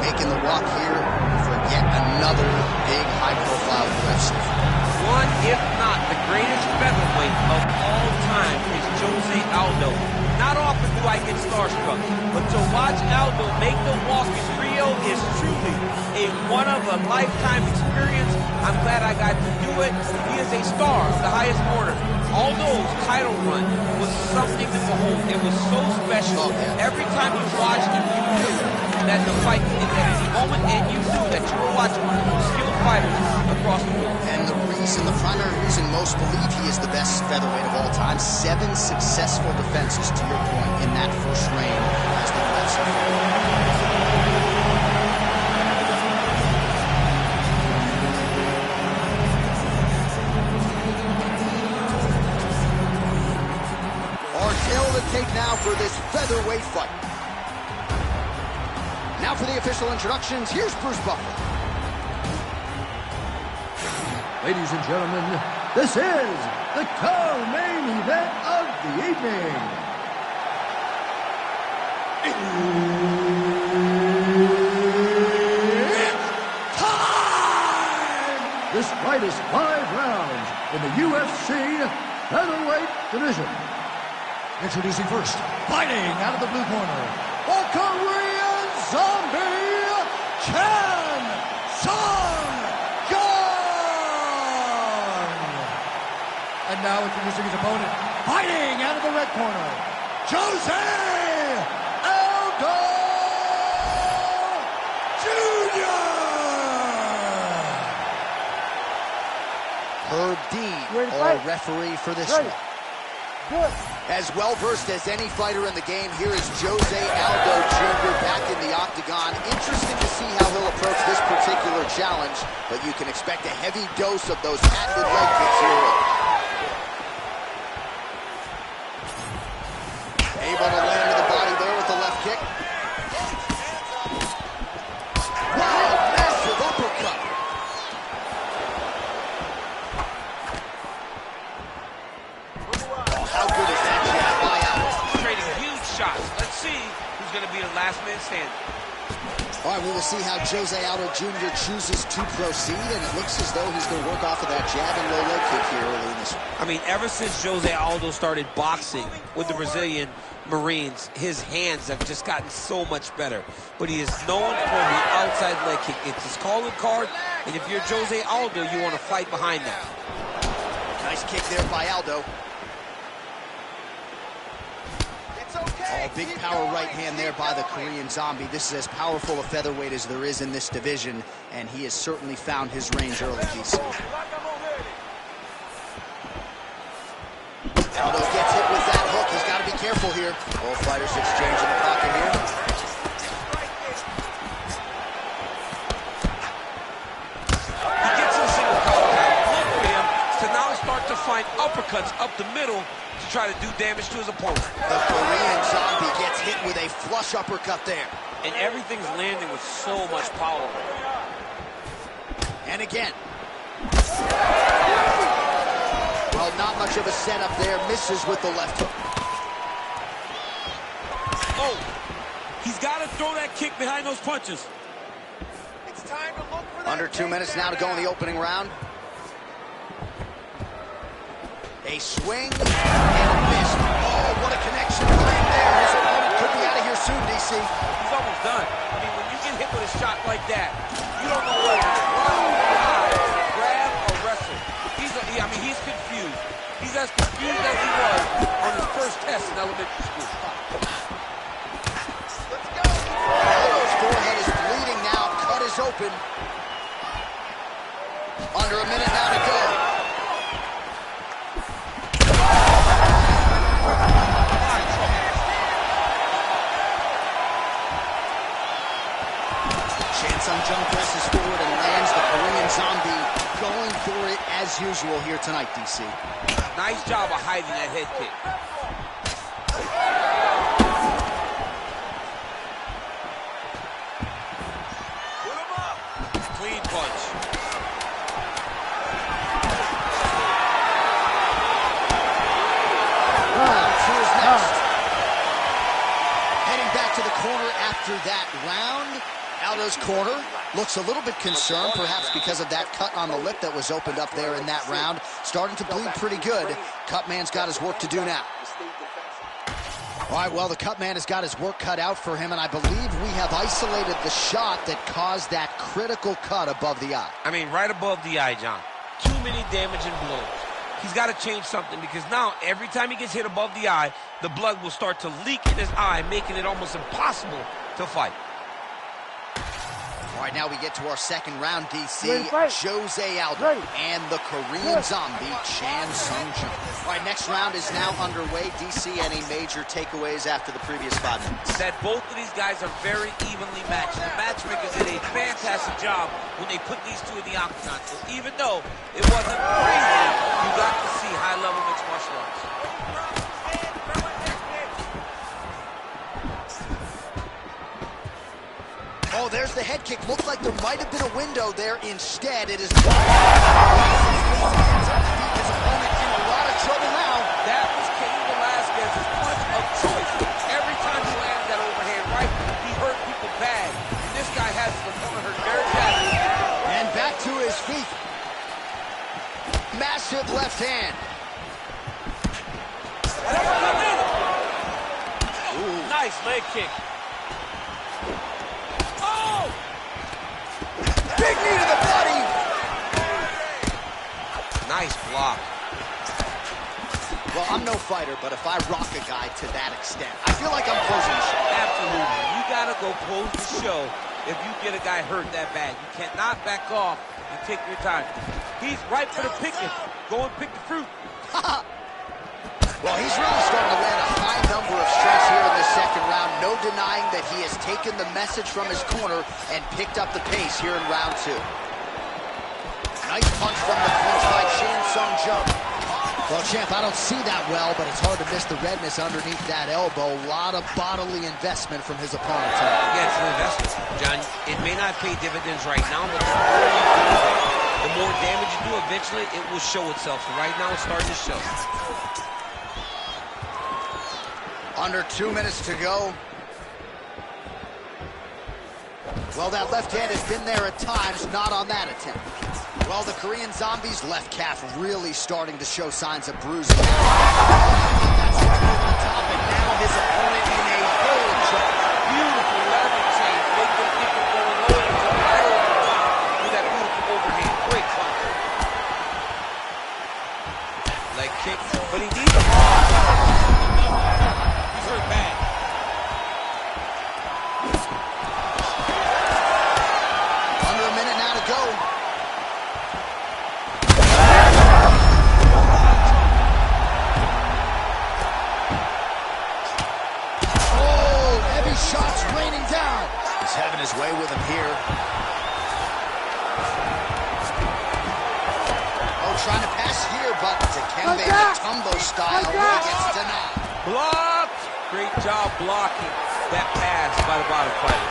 making the walk here for yet another big, high-profile UFC. One, if not the greatest featherweight of all time, is Jose Aldo. Not often do I get starstruck, but to watch Aldo make the walk in Rio is truly a one-of-a-lifetime experience. I'm glad I got to do it. He is a star of the highest order. Aldo's title run was something to behold. It was so special. Every time you watched him, you knew that the fight could end at any moment, and you knew that you were watching one of the most skilled fighters across the world. And the primary reason most believe he is the best featherweight of all time, 7 successful defenses, to your point, in that first reign as the UFC. To take now for this featherweight fight. Now for the official introductions, here's Bruce Buffer. Ladies and gentlemen, this is the co-main event of the evening. It's time! This fight is 5 rounds in the UFC featherweight division. Introducing first, fighting out of the blue corner, the Korean Zombie, Chan Sung-Jung. And now introducing his opponent, fighting out of the red corner, Jose Aldo Jr. Herb Dean, our referee for this one. Good. As well-versed as any fighter in the game, here is Jose Aldo Jr. back in the octagon. Interesting to see how he'll approach this particular challenge, but you can expect a heavy dose of those patented leg kicks here. Able to land to the body there with the left kick. shots. Let's see who's going to be the last man standing. All right, we will see how Jose Aldo Jr. chooses to proceed, and it looks as though he's going to work off of that jab and low leg kick here early in this one. I mean, ever since Jose Aldo started boxing with the Brazilian Marines, his hands have just gotten so much better. But he is known for the outside leg kick. It's his calling card, and if you're Jose Aldo, you want to fight behind that. Nice kick there by Aldo. Oh, big power right hand there by the Korean Zombie. This is as powerful a featherweight as there is in this division, and he has certainly found his range early, DC. Aldo gets hit with that hook. He's got to be careful here. Both fighters exchange in the pocket here. He gets in a single power pad. Look for him to now start to find uppercuts up the middle to try to do damage to his opponent. The Korean Zombie gets hit with a flush uppercut there. And everything's landing with so much power. And again. Well, not much of a setup there. Misses with the left hook. Oh, he's got to throw that kick behind those punches. It's time to look for that. Under 2 minutes now to go in the opening round. A swing and a miss. Oh, what a connection plan there. His opponent could be out of here soon, DC. He's almost done. I mean, when you get hit with a shot like that, you don't know whether to run, grab, or wrestle. He's confused. He's as confused as he was on his first test in elementary school. Let's go. Aldo's forehead is bleeding now. Cut is open. Under a minute now to go. Jung presses forward and lands the Korean Zombie, going for it as usual here tonight, DC. Nice job of hiding that head kick. Put him up. Clean punch. Cheers next. Heading back to the corner after that round. Aldo's corner looks a little bit concerned, perhaps because of that cut on the lip that was opened up there in that round. Starting to bleed pretty good. Cutman's got his work to do now. All right, well, the Cutman has got his work cut out for him, and I believe we have isolated the shot that caused that critical cut above the eye. I mean, right above the eye, John. Too many damaging blows. He's got to change something because now every time he gets hit above the eye, the blood will start to leak in his eye, making it almost impossible to fight. All right, now we get to our second round, DC. Jose Aldo and the Korean Zombie, Chan Sung Jung. All right, next round is now underway. DC, any major takeaways after the previous 5 minutes? That both of these guys are very evenly matched. The matchmakers did a fantastic job when they put these two in the octagon. So even though it wasn't crazy, you got to see high-level mixed martial arts. Oh, there's the head kick. Looked like there might have been a window there. Instead, it is his opponent in a lot of trouble now. That was Cain Velasquez's punch of choice. Every time he landed that overhand right, he hurt people bad. And this guy has his opponent hurt very badly. And back to his feet. Massive left hand. Ooh. Nice leg kick. Big knee to the body. Nice block. Well, I'm no fighter, but if I rock a guy to that extent, I feel like I'm closing the show. Absolutely. You got to go close the show if you get a guy hurt that bad. You cannot back off and take your time. He's ripe for the picking. Go and pick the fruit. Well, he's really starting to land a high number of strikes here in the second round. No denying that he has taken the message from his corner and picked up the pace here in round 2. Nice punch from the clinch by Chan Sung Jung. Well, champ, I don't see that well, but it's hard to miss the redness underneath that elbow. A lot of bodily investment from his opponent tonight. Yeah, it's an investment, John. It may not pay dividends right now, but the more damage you do, eventually it will show itself. So right now it's starting to show. Under 2 minutes to go. Well, that left hand has been there at times, not on that attempt. Well, the Korean Zombie's left calf really starting to show signs of bruising. That's over the top, and now his opponent in a hold choke. Beautiful leverage change. Make them keep it going low until right over the top with that beautiful overhand. Great punch. Leg kick, but he needs a ball. He's hurt bad. Under a minute now to go. Oh, heavy shots raining down. He's having his way with him here. Oh, trying to pass here, but Dikembe Mutombo style really gets denied. Blocked. Great job blocking that pass by the bottom fighter.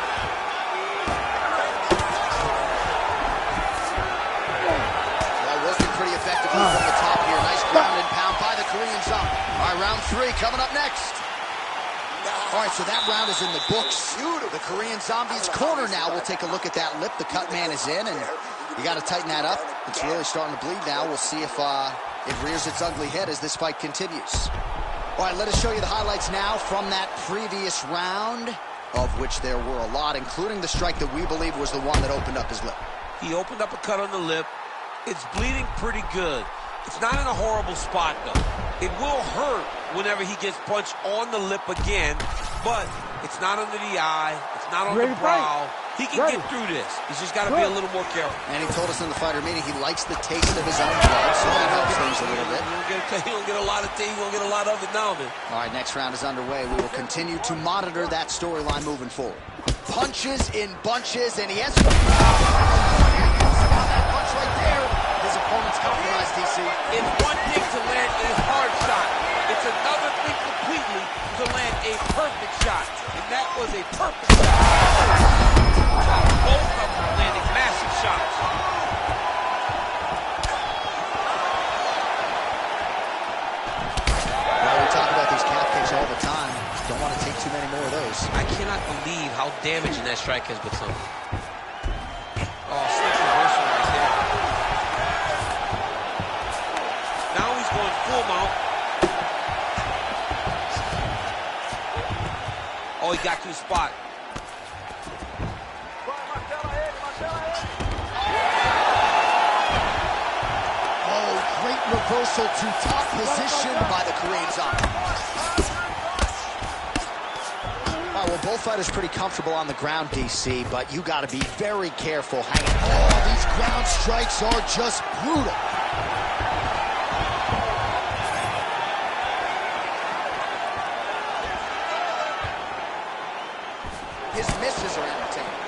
Well, working pretty effectively from the top here. Nice ground and pound by the Korean Zombie. All right, round 3 coming up next. All right, so that round is in the books. The Korean Zombie's corner now. We'll take a look at that lip. The cut man is in, and you got to tighten that up. It's really starting to bleed now. We'll see if it rears its ugly head as this fight continues. All right, let us show you the highlights now from that previous round, of which there were a lot, including the strike that we believe was the one that opened up his lip. He opened up a cut on the lip. It's bleeding pretty good. It's not in a horrible spot, though. It will hurt whenever he gets punched on the lip again, but it's not under the eye. It's not on the brow. He can get through this. He's just got to be a little more careful. And he told us in the fighter meeting he likes the taste of his own blood, so that helps things a little bit. You don't get a lot of taste. You don't get a lot of it now, man. All right, next round is underway. We will continue to monitor that storyline moving forward. Punches in bunches, and he has that punch right there. His opponent's compromised, DC. It's one thing to land a hard shot. It's another thing completely to land a perfect shot. And that was a perfect shot. Both of them landing massive shots. Well, we talk about these calf kicks all the time. Don't want to take too many more of those. I cannot believe how damaging that strike has become. Oh, slick reversal right there. Now he's going full mount. Oh, he got to the spot. Oh, great reversal to top position by the Korean Zombie. All right, well, both fighters pretty comfortable on the ground, DC, but you got to be very careful hanging. Oh, these ground strikes are just brutal. His misses are entertaining.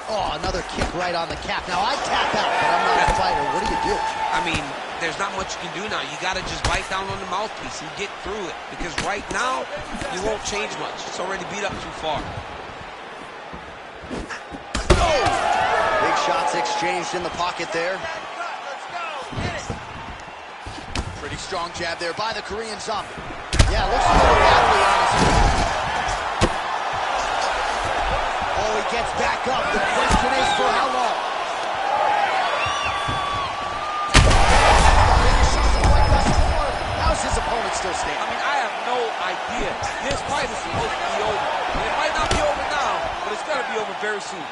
Oh, another kick right on the cap. Now, I tap out, but I'm not a fighter. What do you do? I mean, there's not much you can do now. You got to just bite down on the mouthpiece and get through it. Because right now, you won't change much. It's already beat up too far. Oh! Big shots exchanged in the pocket there. Pretty strong jab there by the Korean Zombie. Yeah, looks a little badly on his feet. Oh, he gets back up. The question is for how long? How's his opponent still standing? I mean, I have no idea. This fight is supposed to be over. And it might not be over now, but it's going to be over very soon.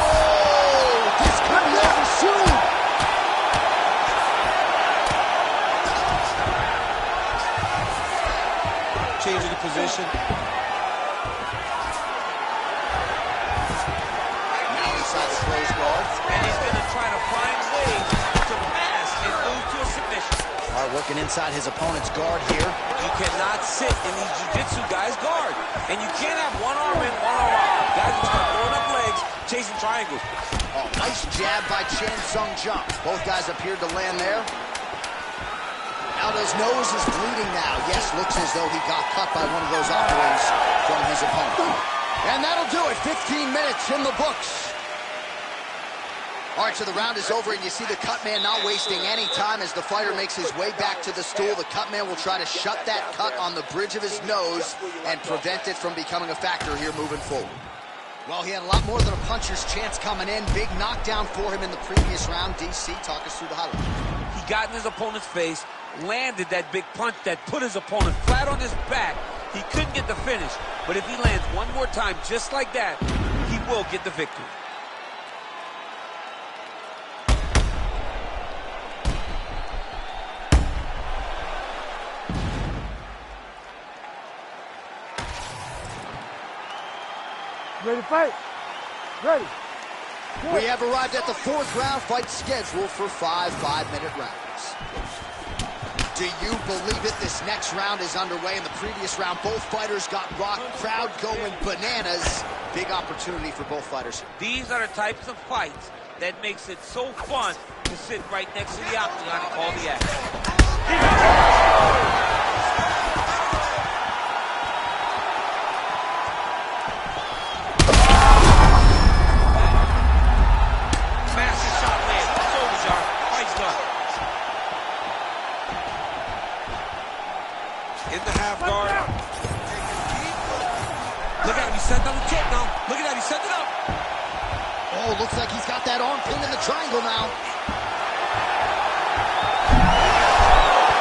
Oh, this could be over soon. Changing the position. Now inside the closed guard. And he's going to try to find ways to pass and move to a submission. All right, working inside his opponent's guard here. You cannot sit in these jiu-jitsu guys' guard. And you can't have one arm in, one arm out. Guys are just throwing up legs, chasing triangles. Oh, nice jab by Chan Sung Jung. Both guys appeared to land there. Aldo's nose is bleeding now. Yes, looks as though he got cut by one of those offerings from his opponent. And that'll do it. 15 minutes in the books. All right, so the round is over, and you see the cut man not wasting any time as the fighter makes his way back to the stool. The cut man will try to shut that cut on the bridge of his nose and prevent it from becoming a factor here moving forward. Well, he had a lot more than a puncher's chance coming in. Big knockdown for him in the previous round. DC, talk us through the highlight. He got in his opponent's face, landed that big punch that put his opponent flat on his back. He couldn't get the finish, but if he lands one more time just like that, he will get the victory. Ready to fight? Ready. Good. We have arrived at the fourth round, fight scheduled for 5 5-minute rounds. Do you believe it? This next round is underway. In the previous round, both fighters got rocked. Crowd going bananas. Big opportunity for both fighters. These are the types of fights that makes it so fun to sit right next to the octagon and call the action. In the half guard. Look at him, he's setting up the kick now. Look at that, he's setting it up. Oh, looks like he's got that arm pinned in the triangle now.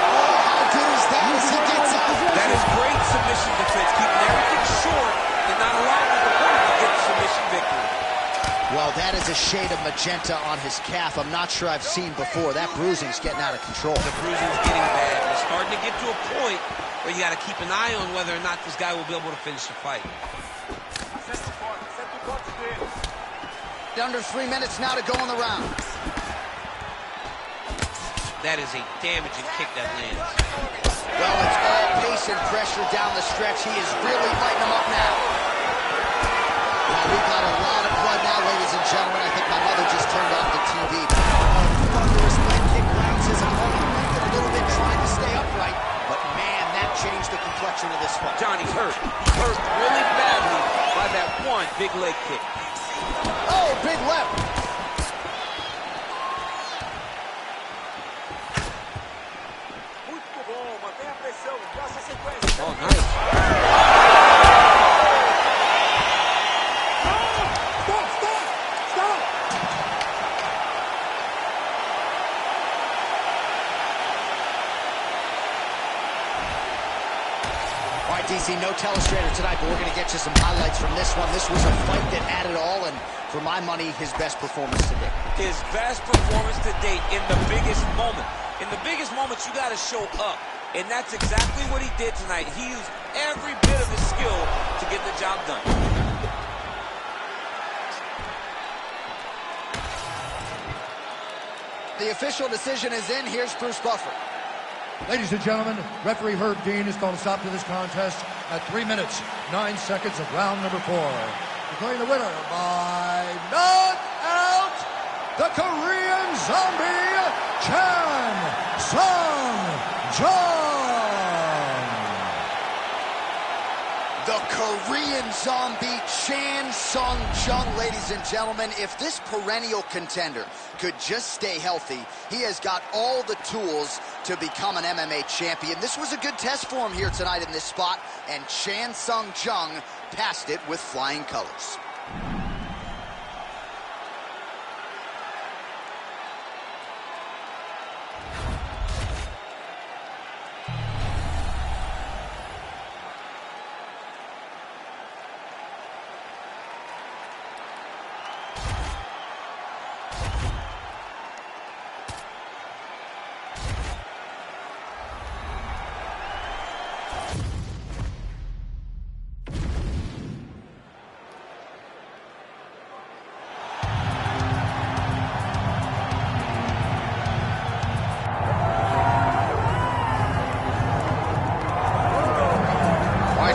Oh, how good is that as he gets up? That is great submission defense, keeping everything short and not allowing his opponent to get the submission victory. Well, that is a shade of magenta on his calf I'm not sure I've seen before. That bruising's getting out of control. The bruising's getting bad. It's starting to get to a point where you got to keep an eye on whether or not this guy will be able to finish the fight. Under 3 minutes now to go in the round. That is a damaging kick that lands. Well, it's all pace and pressure down the stretch. He is really lighting him up now. Well, we've got a lot of blood now, ladies and gentlemen. I think my mother just turned off the TV. Thunderous leg kick rounds his opponent a little bit, trying to stay upright. But man, that changed the complexion of this fight. Johnny's hurt. He's hurt really badly by that one big leg kick. Oh, big left. Oh, nice. Stop! All right, DC, no telestrator tonight, but we're going to get you some highlights from this one. This was a fight that had it all, and for my money, his best performance to date. His best performance to date in the biggest moment. In the biggest moments, you got to show up. And that's exactly what he did tonight. He used every bit of his skill to get the job done. The official decision is in. Here's Bruce Buffer. Ladies and gentlemen, referee Herb Dean has called a stop to this contest at 3 minutes, 9 seconds of round number 4. Declaring the winner by knockout, the Korean Zombie, Chan Sung-jung. The Korean Zombie, Chan Sung-jung, ladies and gentlemen. If this perennial contender could just stay healthy, he has got all the tools to become an MMA champion. This was a good test for him here tonight in this spot, and Chan Sung-jung passed it with flying colors.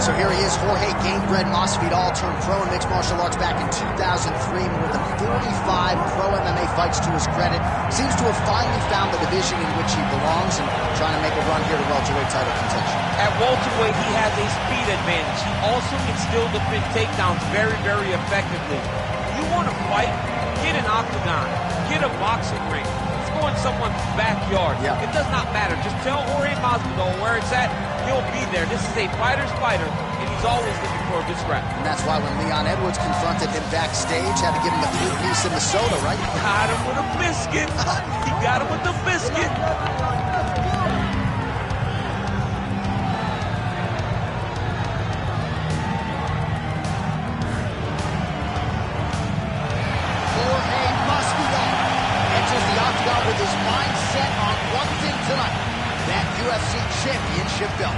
So here he is, Jorge Gamebred Masvidal turned pro in mixed martial arts back in 2003. More than 45 pro MMA fights to his credit. Seems to have finally found the division in which he belongs and trying to make a run here to welterweight title contention. At welterweight, he has a speed advantage. He also can still defend takedowns very, very effectively. You want to fight, Get an octagon. Get a boxing ring. Let's go in someone's backyard. Yeah. It does not matter. Just tell Jorge Masvidal where it's at. He'll be there. This is a fighter's fighter, and he's always looking for a good scrap. And that's why when Leon Edwards confronted him backstage, had to give him the fruit piece and the soda, right? Got him with a biscuit. He got him with the biscuit. Jorge Masvidal enters the octagon with his mind set on one thing tonight, that UFC championship belt.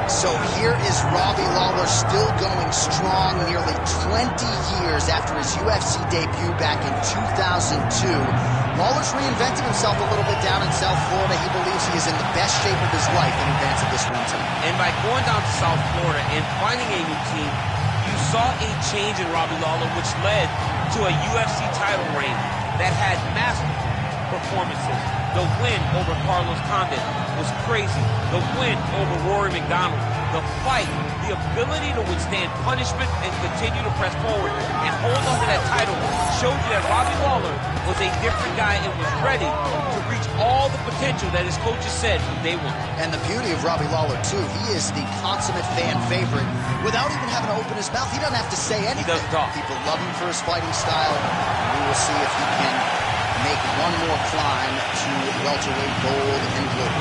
So here is Robbie Lawler still going strong nearly 20 years after his UFC debut back in 2002. Lawler's reinvented himself a little bit down in South Florida. He believes he is in the best shape of his life in advance of this one tonight. And by going down to South Florida and finding a new team, you saw a change in Robbie Lawler, which led to a UFC title reign that had massive performances. The win over Carlos Condit was crazy. The win over Rory McDonald. The fight, the ability to withstand punishment and continue to press forward and hold on to that title showed you that Robbie Lawler was a different guy and was ready to reach all the potential that his coaches said from day one. And the beauty of Robbie Lawler, too, he is the consummate fan favorite. Without even having to open his mouth, he doesn't have to say anything. He doesn't talk. People love him for his fighting style. We will see if he can make one more climb to welterweight gold and blue.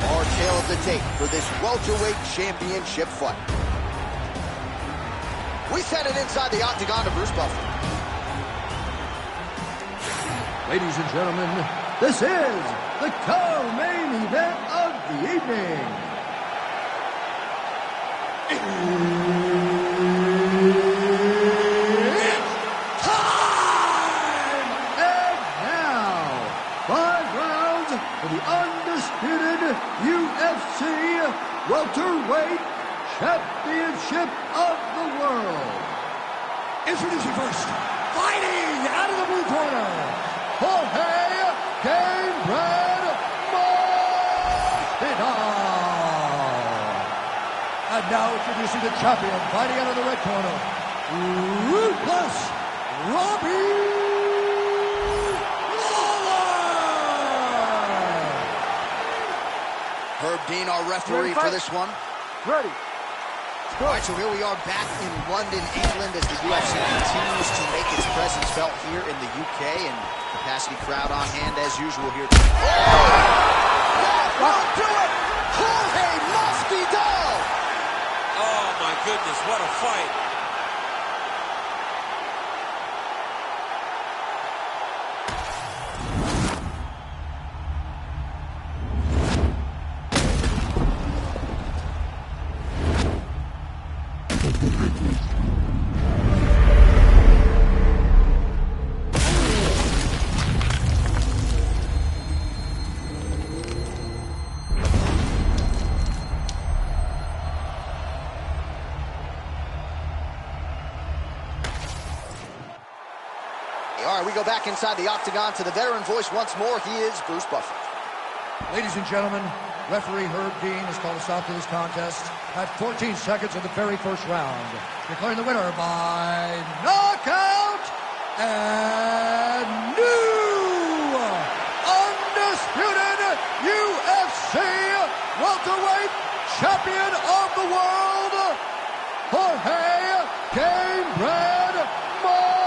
Our tale of the tape for this welterweight championship fight. We send it inside the octagon to Bruce Buffer. Ladies and gentlemen, this is the co-main event of the evening. It's time! And now, 5 rounds for the undisputed UFC welterweight championship of the world. Introducing first, fighting out of the blue corner, Jorge Gamebred Masvidal. And now introducing the champion, fighting out of the red corner, Ruthless Robbie Lawler. Herb Dean, our referee for this one. Ready. All right, so here we are back in London, England, as the UFC continues to make its presence felt here in the UK, and capacity crowd on hand as usual here. Oh! That will do it! Jorge Masvidal! Oh, my goodness, what a fight. All right, we go back inside the octagon to the veteran voice once more. He is Bruce Buffer. Ladies and gentlemen, referee Herb Dean has called a stop to this contest at 14 seconds of the very first round, declaring the winner by knockout and new undisputed UFC welterweight champion of the world, Jorge Gamebred Masvidal.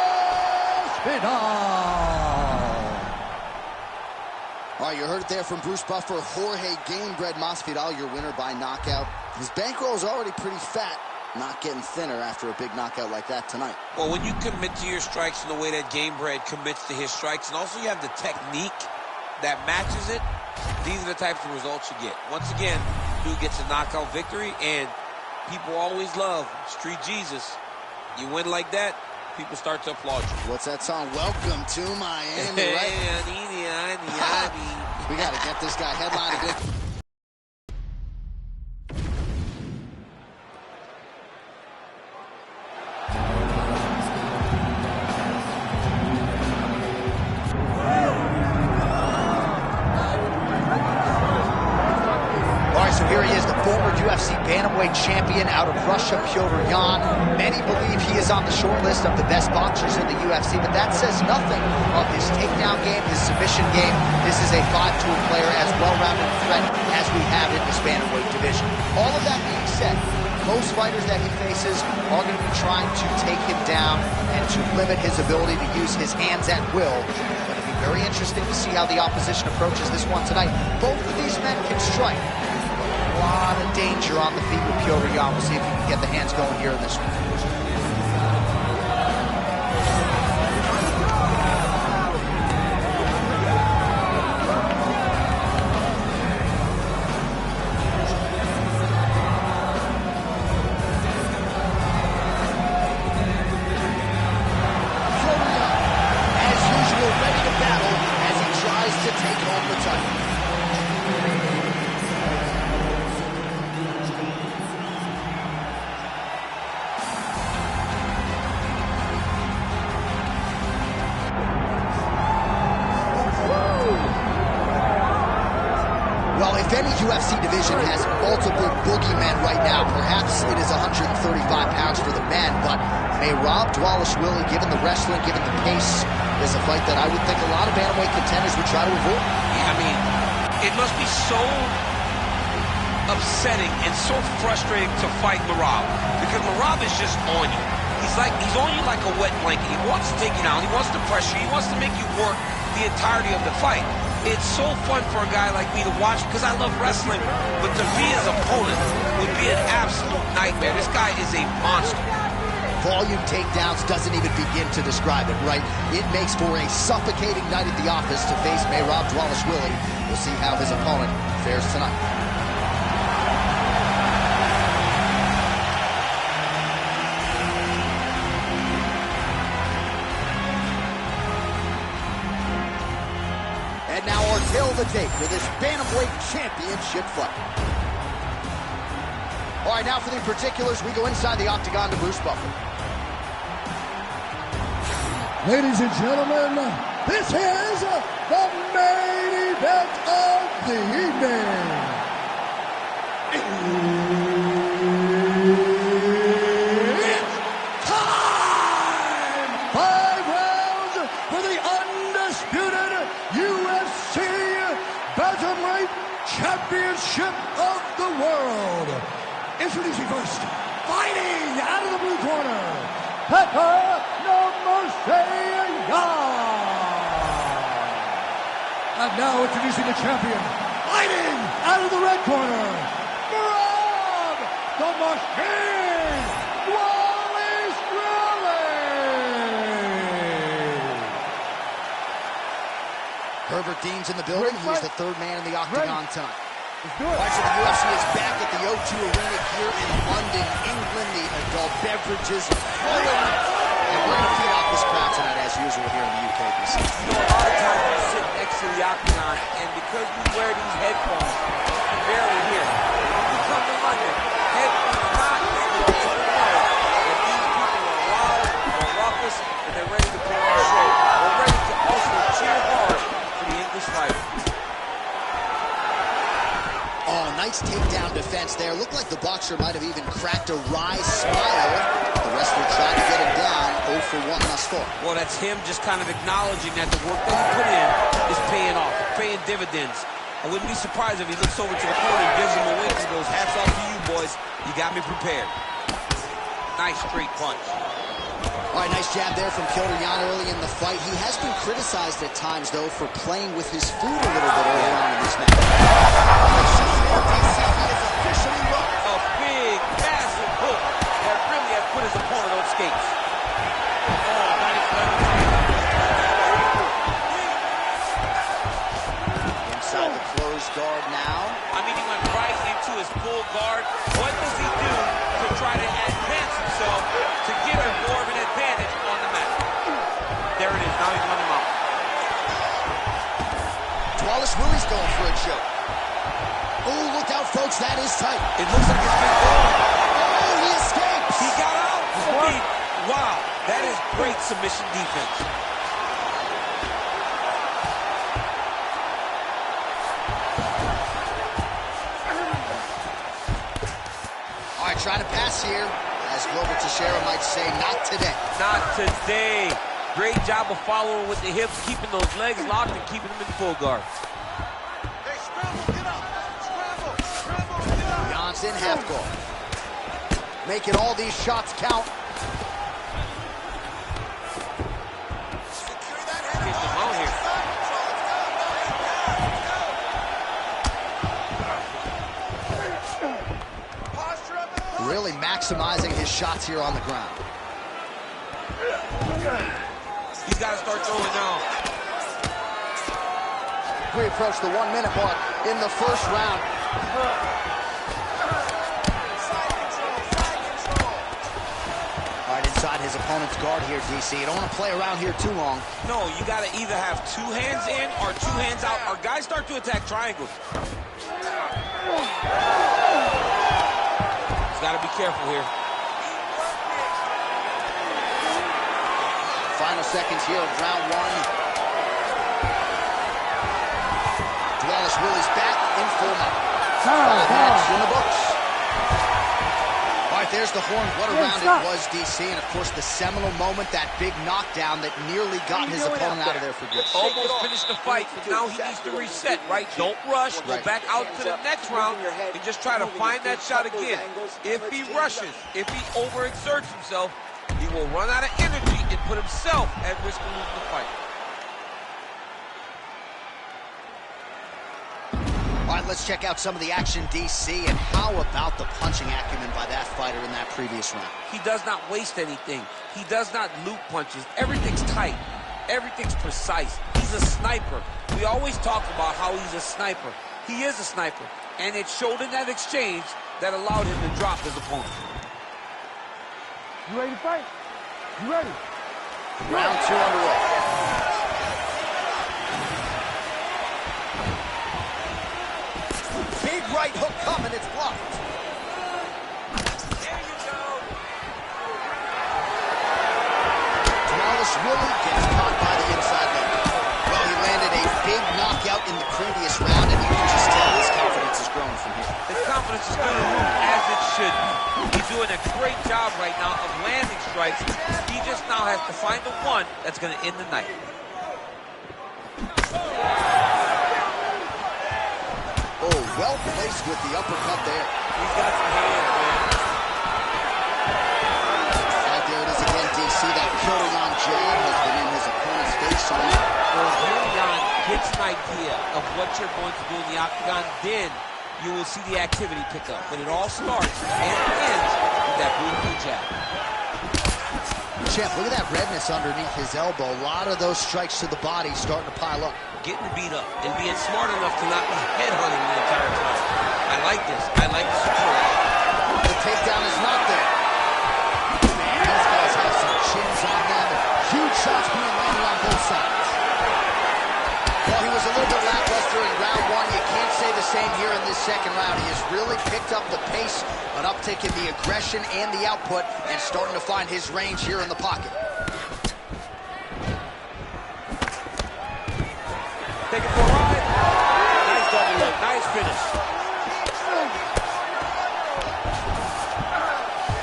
All right, you heard it there from Bruce Buffer. Jorge Gamebred Masvidal, your winner by knockout. His bankroll is already pretty fat, not getting thinner after a big knockout like that tonight. Well, when you commit to your strikes in the way that Gamebred commits to his strikes, and also you have the technique that matches it, these are the types of results you get. Once again, dude gets a knockout victory, and people always love Street Jesus. You win like that, people start to applaud you. What's that song? Welcome to Miami, right? We got to get this guy headlining. champion out of Russia, Piotr Yan. Many believe he is on the short list of the best boxers in the UFC, but that says nothing of his takedown game, his submission game. This is a 5-tool player, as well-rounded threat as we have in this bantamweight division. All of that being said, most fighters that he faces are going to be trying to take him down and to limit his ability to use his hands at will. But it'll be very interesting to see how the opposition approaches this one tonight. Both of these men can strike. A lot of danger on the feet with Piotr Yan. We'll see if he can get the hands going here in this one. Well, if any UFC division has multiple boogeymen right now, perhaps it is 135 pounds for the men, but Merab Dvalishvili, given the wrestling, given the pace, is a fight that I would think a lot of bantamweight contenders would try to avoid. Yeah, I mean, it must be so upsetting and so frustrating to fight Merab, because Merab is just on you. He's on you like a wet blanket. He wants to take you down. He wants to pressure you. He wants to make you work the entirety of the fight. It's so fun for a guy like me to watch because I love wrestling, but to be his opponent would be an absolute nightmare. This guy is a monster. Volume takedowns doesn't even begin to describe it, right? It makes for a suffocating night at the office to face Merab Dvalishvili. We'll see how his opponent fares tonight. And now our tail of the tape for this bantamweight championship fight. All right, now for the particulars, we go inside the octagon to Bruce Buffer. Ladies and gentlemen, this is the main event of the evening. It's time! 5 rounds for the undisputed UFC Bantamweight Championship of the World. Introducing first, fighting out of the blue corner, Pepper No Mercy Yan. And now introducing the champion, fighting out of the red corner, Merab the Machine Dvalishvili. Herbert Dean's in the building. He's the third man in the octagon tonight. Let's do it. All right, so the UFC is back at the O2 Arena here in London, England. The adult beverages are flowing. And we're going to feed off this crowd tonight, as usual, here in the UK. You know, a lot of times we sit next to the octagon, and because we wear these headphones, you can barely hear. When we come to London, headphones are not able to know that these people are loud, they're raucous, and they're ready to put on a show. They're ready to also cheer hard for the English fighter. Oh, nice takedown defense there. Looked like the boxer might have even cracked a wry smile. The wrestler tried to get him down. 0 for 1 thus far. Well, that's him just kind of acknowledging that the work that he put in is paying off, paying dividends. I wouldn't be surprised if he looks over to the corner and gives him a wink and goes, hats off to you, boys. You got me prepared. Nice straight punch. All right, nice jab there from Piotr Yan early in the fight. He has been criticized at times, though, for playing with his food a little bit early on in this match. He is officially run. A big, massive hook that really has put his opponent on skates. Inside the closed guard now. I mean, he went right into his full guard. What does he do to try to advance himself to get more of an advantage on the mat? There it is. Now he's run him out. Dvalishvili's going for a choke. Oh, look out, folks. That is tight. It looks like it's been going. Oh, he escapes. He got out. I mean, wow. That is great submission defense. All right, trying to pass here. As Glover Teixeira might say, not today. Not today. Great job of following with the hips, keeping those legs locked and keeping them in full guard. Hey, scramble, get up. Scramble, get up. Jan's in half guard. Making all these shots count. Secure that head. Get them out here. Posture up and look. Really maximizing his shots here on the ground. He's got to start throwing now. We approach the 1 minute mark in the first round. Right inside his opponent's guard here, DC. You don't want to play around here too long. No, you got to either have 2 hands in or 2 hands out. Our guys start to attack triangles. He's got to be careful here. Final seconds here of round 1. DVALISHVILI's back in full mount. 5 minutes in the books. All right, there's the horn. What a round it was, DC. And, of course, the seminal moment, that big knockdown that nearly got his opponent out of there for good. Almost finished the fight, but now he needs to reset, right? Don't rush. Go back out to the next round and just try to find that shot again. If he rushes, if he overexerts himself, he will run out of energy and put himself at risk of losing the fight. All right, let's check out some of the action, DC, and how about the punching acumen by that fighter in that previous round? He does not waste anything. He does not loop punches. Everything's tight. Everything's precise. He's a sniper. We always talk about how he's a sniper. He is a sniper, and it showed in that exchange that allowed him to drop his opponent. You ready to fight? You ready? Round 2 underway. Big right hook coming, it's blocked. There you go. DVALISHVILI gets caught by the inside leg. Well, he landed a big knockout in the previous round, and you can just tell his confidence is growing from here. His confidence is going to move as it should be. He's doing a great job right now of landing strikes. He just now has to find the one that's going to end the night. Oh, well placed with the uppercut there. He's got some hands, man. Right there it is again, DC. That Kyoto-Yan jab has been in his opponent's face all night. Well, Yan gets an idea of what you're going to do in the octagon, then you will see the activity pick up. But it all starts and ends with that brutal jab. Champ, look at that redness underneath his elbow. A lot of those strikes to the body starting to pile up. Getting beat up and being smart enough to not be headhunting the entire time. I like this. I like this approach. The takedown is not there. Man, these guys have some chins on them. Huge shots being landed on both sides. Well, he was a little bit lackluster in round 1. You can't say the same here in this second round. He has really picked up the pace, an uptick in the aggression and the output, and starting to find his range here in the pocket. Take it for a ride. Nice double leg. Nice finish.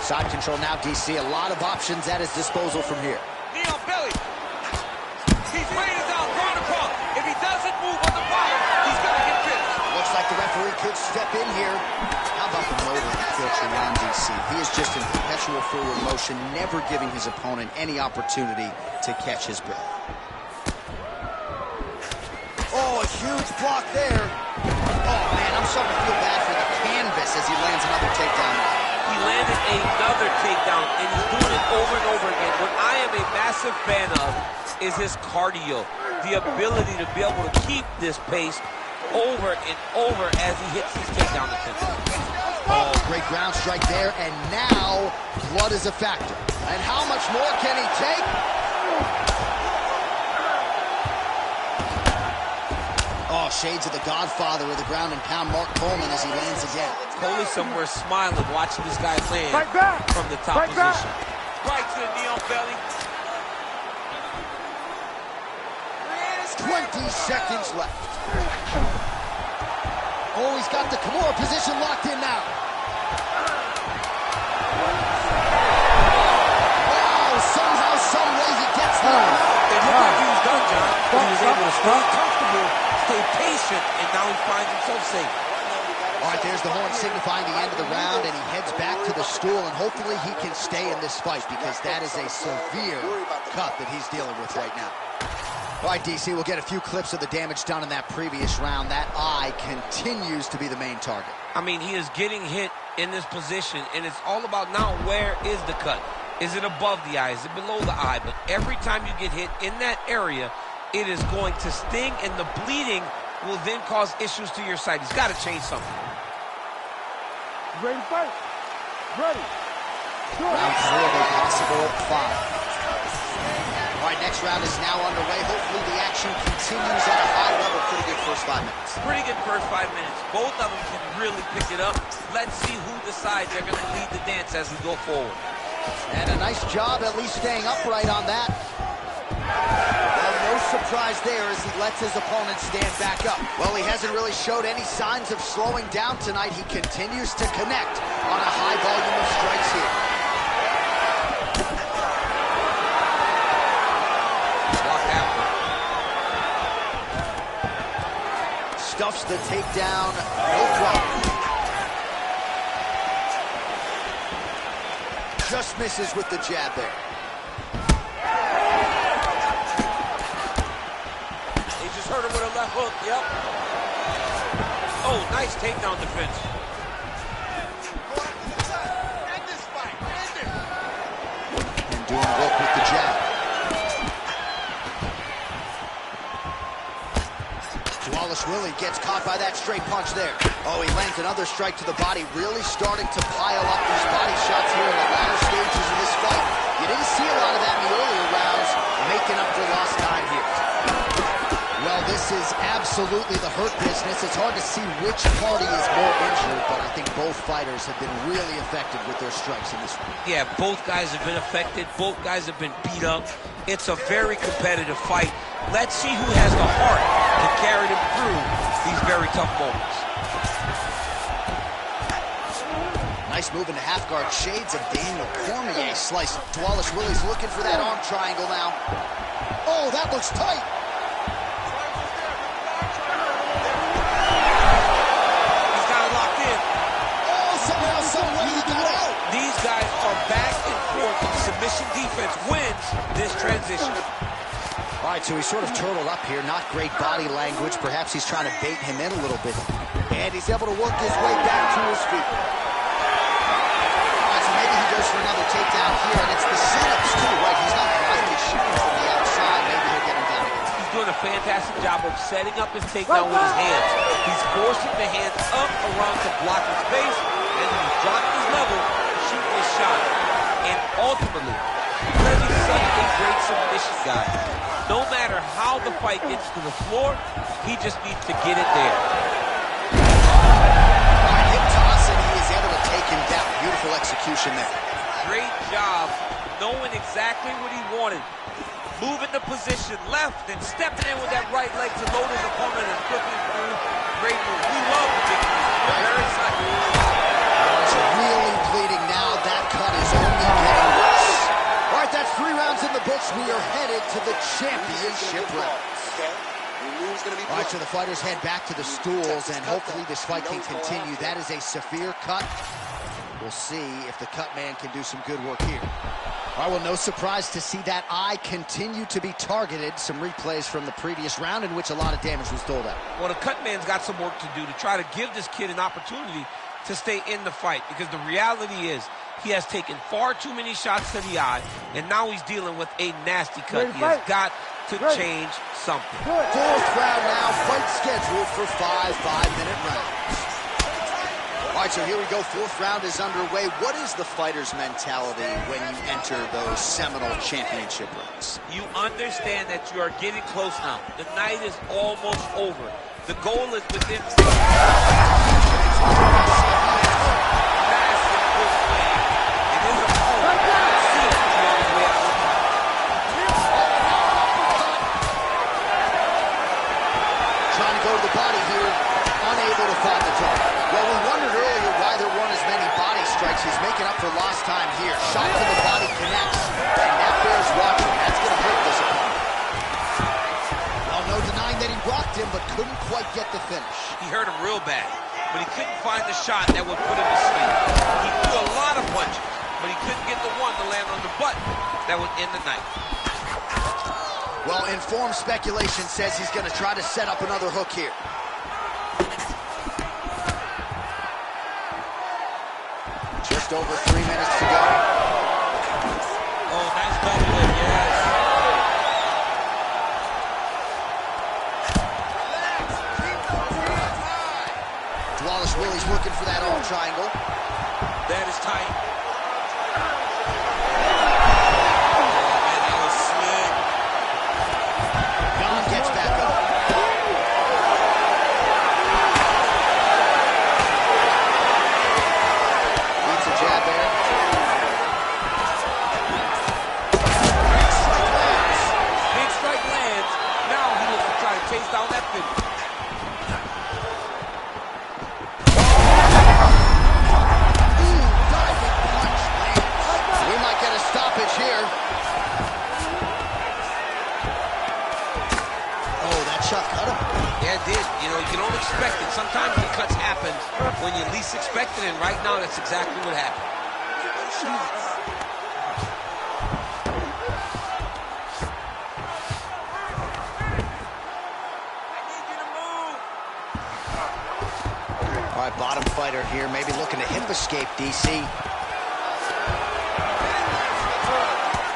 Side control now, DC. A lot of options at his disposal from here. Knee on belly. He's weighted down, ground and pound. If he doesn't move on the bottom, he's going to get finished. Looks like the referee could step in here. How about the motor that filtering on, DC? He is just in perpetual forward motion, never giving his opponent any opportunity to catch his breath. Oh, a huge block there. Oh, man, I'm starting to feel bad for the canvas as he lands another takedown. He landed another takedown, and he's doing it over and over again. What I am a massive fan of is his cardio, the ability to be able to keep this pace over and over as he hits his takedown attempts. Oh, great ground strike there, and now blood is a factor. And how much more can he take? Oh, shades of the Godfather of the ground and pound, Mark Coleman, as he lands again. Coley somewhere smiling, watching this guy land from the top position. Right to the knee on belly. 20 seconds left. Oh, he's got the Kimura position locked in now. stay comfortable, stay patient, and now he finds himself safe. All right, there's the horn signifying the end of the round, and he heads back to the stool, and hopefully he can stay in this fight because that is a severe cut that he's dealing with right now. All right, DC, we'll get a few clips of the damage done in that previous round. That eye continues to be the main target. I mean, he is getting hit in this position, and it's all about now where is the cut? Is it above the eye? Is it below the eye? But every time you get hit in that area, it is going to sting, and the bleeding will then cause issues to your sight. He's got to change something. Ready to fight? Ready. Round 4 of a possible 5. All right, next round is now underway. Hopefully the action continues at a high level. Pretty good first 5 minutes. Pretty good first 5 minutes. Both of them can really pick it up. Let's see who decides they're going to lead the dance as we go forward. And a nice job at least staying upright on that. Well, no surprise there as he lets his opponent stand back up. Well, he hasn't really showed any signs of slowing down tonight. He continues to connect on a high volume of strikes here. Block that one. Stuffs the takedown, no problem. Just misses with the jab there. Hurt him with a left hook, yep. Oh, nice takedown defense. End this fight, end it. And doing work with the jab. DVALISHVILI gets caught by that straight punch there. Oh, he lands another strike to the body, really starting to pile up these body shots here in the latter stages of this fight. You didn't see a lot of that in the earlier rounds, making up for lost time here. Well, this is absolutely the hurt business. It's hard to see which party is more injured, but I think both fighters have been really effective with their strikes in this one. Yeah, both guys have been affected. Both guys have been beat up. It's a very competitive fight. Let's see who has the heart to carry them through these very tough moments. Nice move into half guard. Shades of Daniel Cormier slice. DVALISHVILI's looking for that arm triangle now. Oh, that looks tight. These guys are back and forth, and submission defense wins this transition. All right, so he's sort of turtled up here. Not great body language. Perhaps he's trying to bait him in a little bit. And he's able to work his way back to his feet. All right, so maybe he goes for another takedown here, and it's the setups too, right? He's not blindly shooting from the outside. Maybe he'll get him down again. He's doing a fantastic job of setting up his takedown with his hands. He's forcing the hands up around to block his face, and he's dropping his level, shooting his shot. And ultimately, because he's such a great submission guy, no matter how the fight gets to the floor, he just needs to get it there. Hip toss, and he is able to take him down. Beautiful execution there. Great job knowing exactly what he wanted. Moving the position left and stepping in with that right leg to load his opponent and flipping through. Great move. We love the victory. We're very excited. He's really bleeding now. That cut is only getting worse. All right, that's 3 rounds in the books. We are headed to the championship round. All right, so the fighters head back to the stools, and hopefully this fight can continue. That is a severe cut. We'll see if the cut man can do some good work here. All right, well, no surprise to see that eye continue to be targeted. Some replays from the previous round in which a lot of damage was doled out. Well, the cut man's got some work to do to try to give this kid an opportunity to stay in the fight, because the reality is he has taken far too many shots to the eye, and now he's dealing with a nasty cut. He has got to change something. 4th round now, fight scheduled for 5 5-minute rounds. All right, so here we go. 4th round is underway. What is the fighter's mentality when you enter those seminal championship rounds? You understand that you are getting close now. The night is almost over. The goal is within... Trying to go to the body here, unable to find the target. Well, we wondered earlier why there weren't as many body strikes. He's making up for lost time here. Shot to the body connects, and that bears watching. That's going to hurt this opponent. Well, no denying hurt him real bad, but he couldn't find the shot that would put him to sleep. He threw a lot of punches, but he couldn't get the one to land on the button that would end the night. Well, informed speculation says he's going to try to set up another hook here. Just over 3 minutes to go. Oh, nice double lift, yes. DVALISHVILI's looking for that arm triangle. That is tight. Gets back up. Beats a jab there. Big strike lands. Now he looks to try to chase down that finish. Diving punch lands. We might get a stoppage here. Shot cut him. Yeah, it did. You know, you don't expect it. Sometimes the cuts happen when you least expect it, and right now that's exactly what happened. I need you to move. All right, bottom fighter here, maybe looking to hip escape, DC.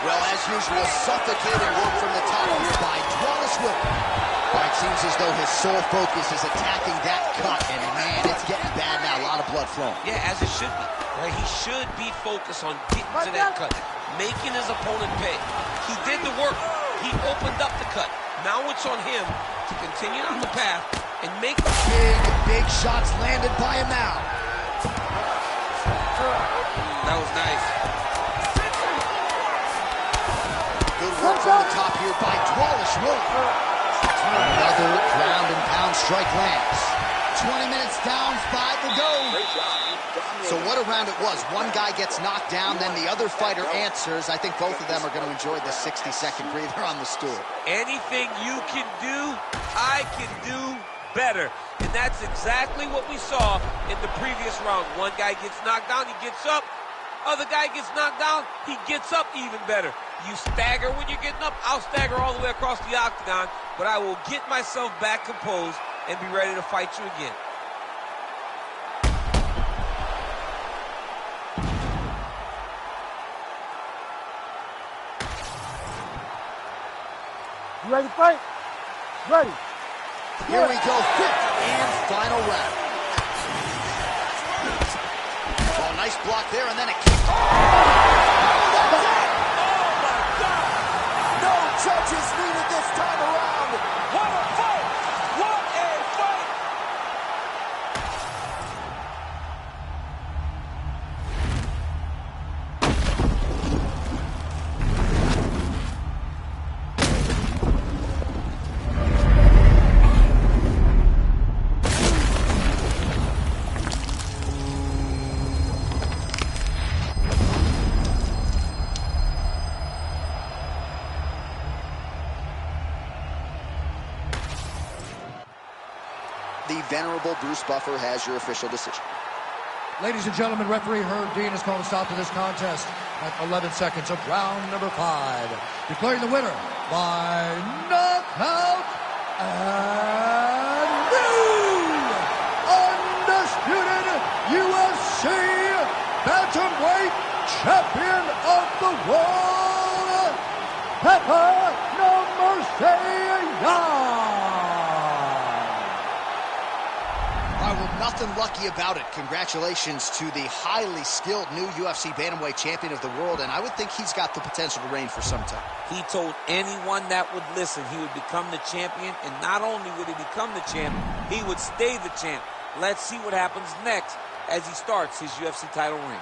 Well, as usual, suffocating work from the top here by DVALISHVILI. All right, seems as though his sole focus is attacking that cut, and man, it's getting bad now. A lot of blood flowing. Yeah, as it should be. Right? He should be focused on getting to that cut, making his opponent pay. He did the work. He opened up the cut. Now it's on him to continue on the path and make big shots landed by him now. That was nice. Good work from the top here by DVALISHVILI. Another ground and pound strike lands. 20 minutes down, 5 to go. So what a round it was. One guy gets knocked down, then the other fighter answers. I think both of them are going to enjoy the 60-second breather on the stool. Anything you can do, I can do better. And that's exactly what we saw in the previous round. One guy gets knocked down, he gets up. Other guy gets knocked down, he gets up even better. You stagger when you're getting up, I'll stagger all the way across the octagon, but I will get myself back composed and be ready to fight you again. You ready to fight? Ready. Here we go, fifth and final round. Oh, nice block there, and then a kick. Oh, that's it! Oh, my God! No judges needed this time around. What a fight! What a fight! The venerable Bruce Buffer has your official decision. Ladies and gentlemen, referee Herb Dean has called a stop to this contest at 11 seconds of round number 5. Declaring the winner by knockout and new undisputed UFC bantamweight champion of the world, Pepper No Mercy Yan. Nothing lucky about it. Congratulations to the highly skilled new UFC bantamweight champion of the world, and I would think he's got the potential to reign for some time. He told anyone that would listen he would become the champion, and not only would he become the champion, he would stay the champ. Let's see what happens next as he starts his UFC title reign.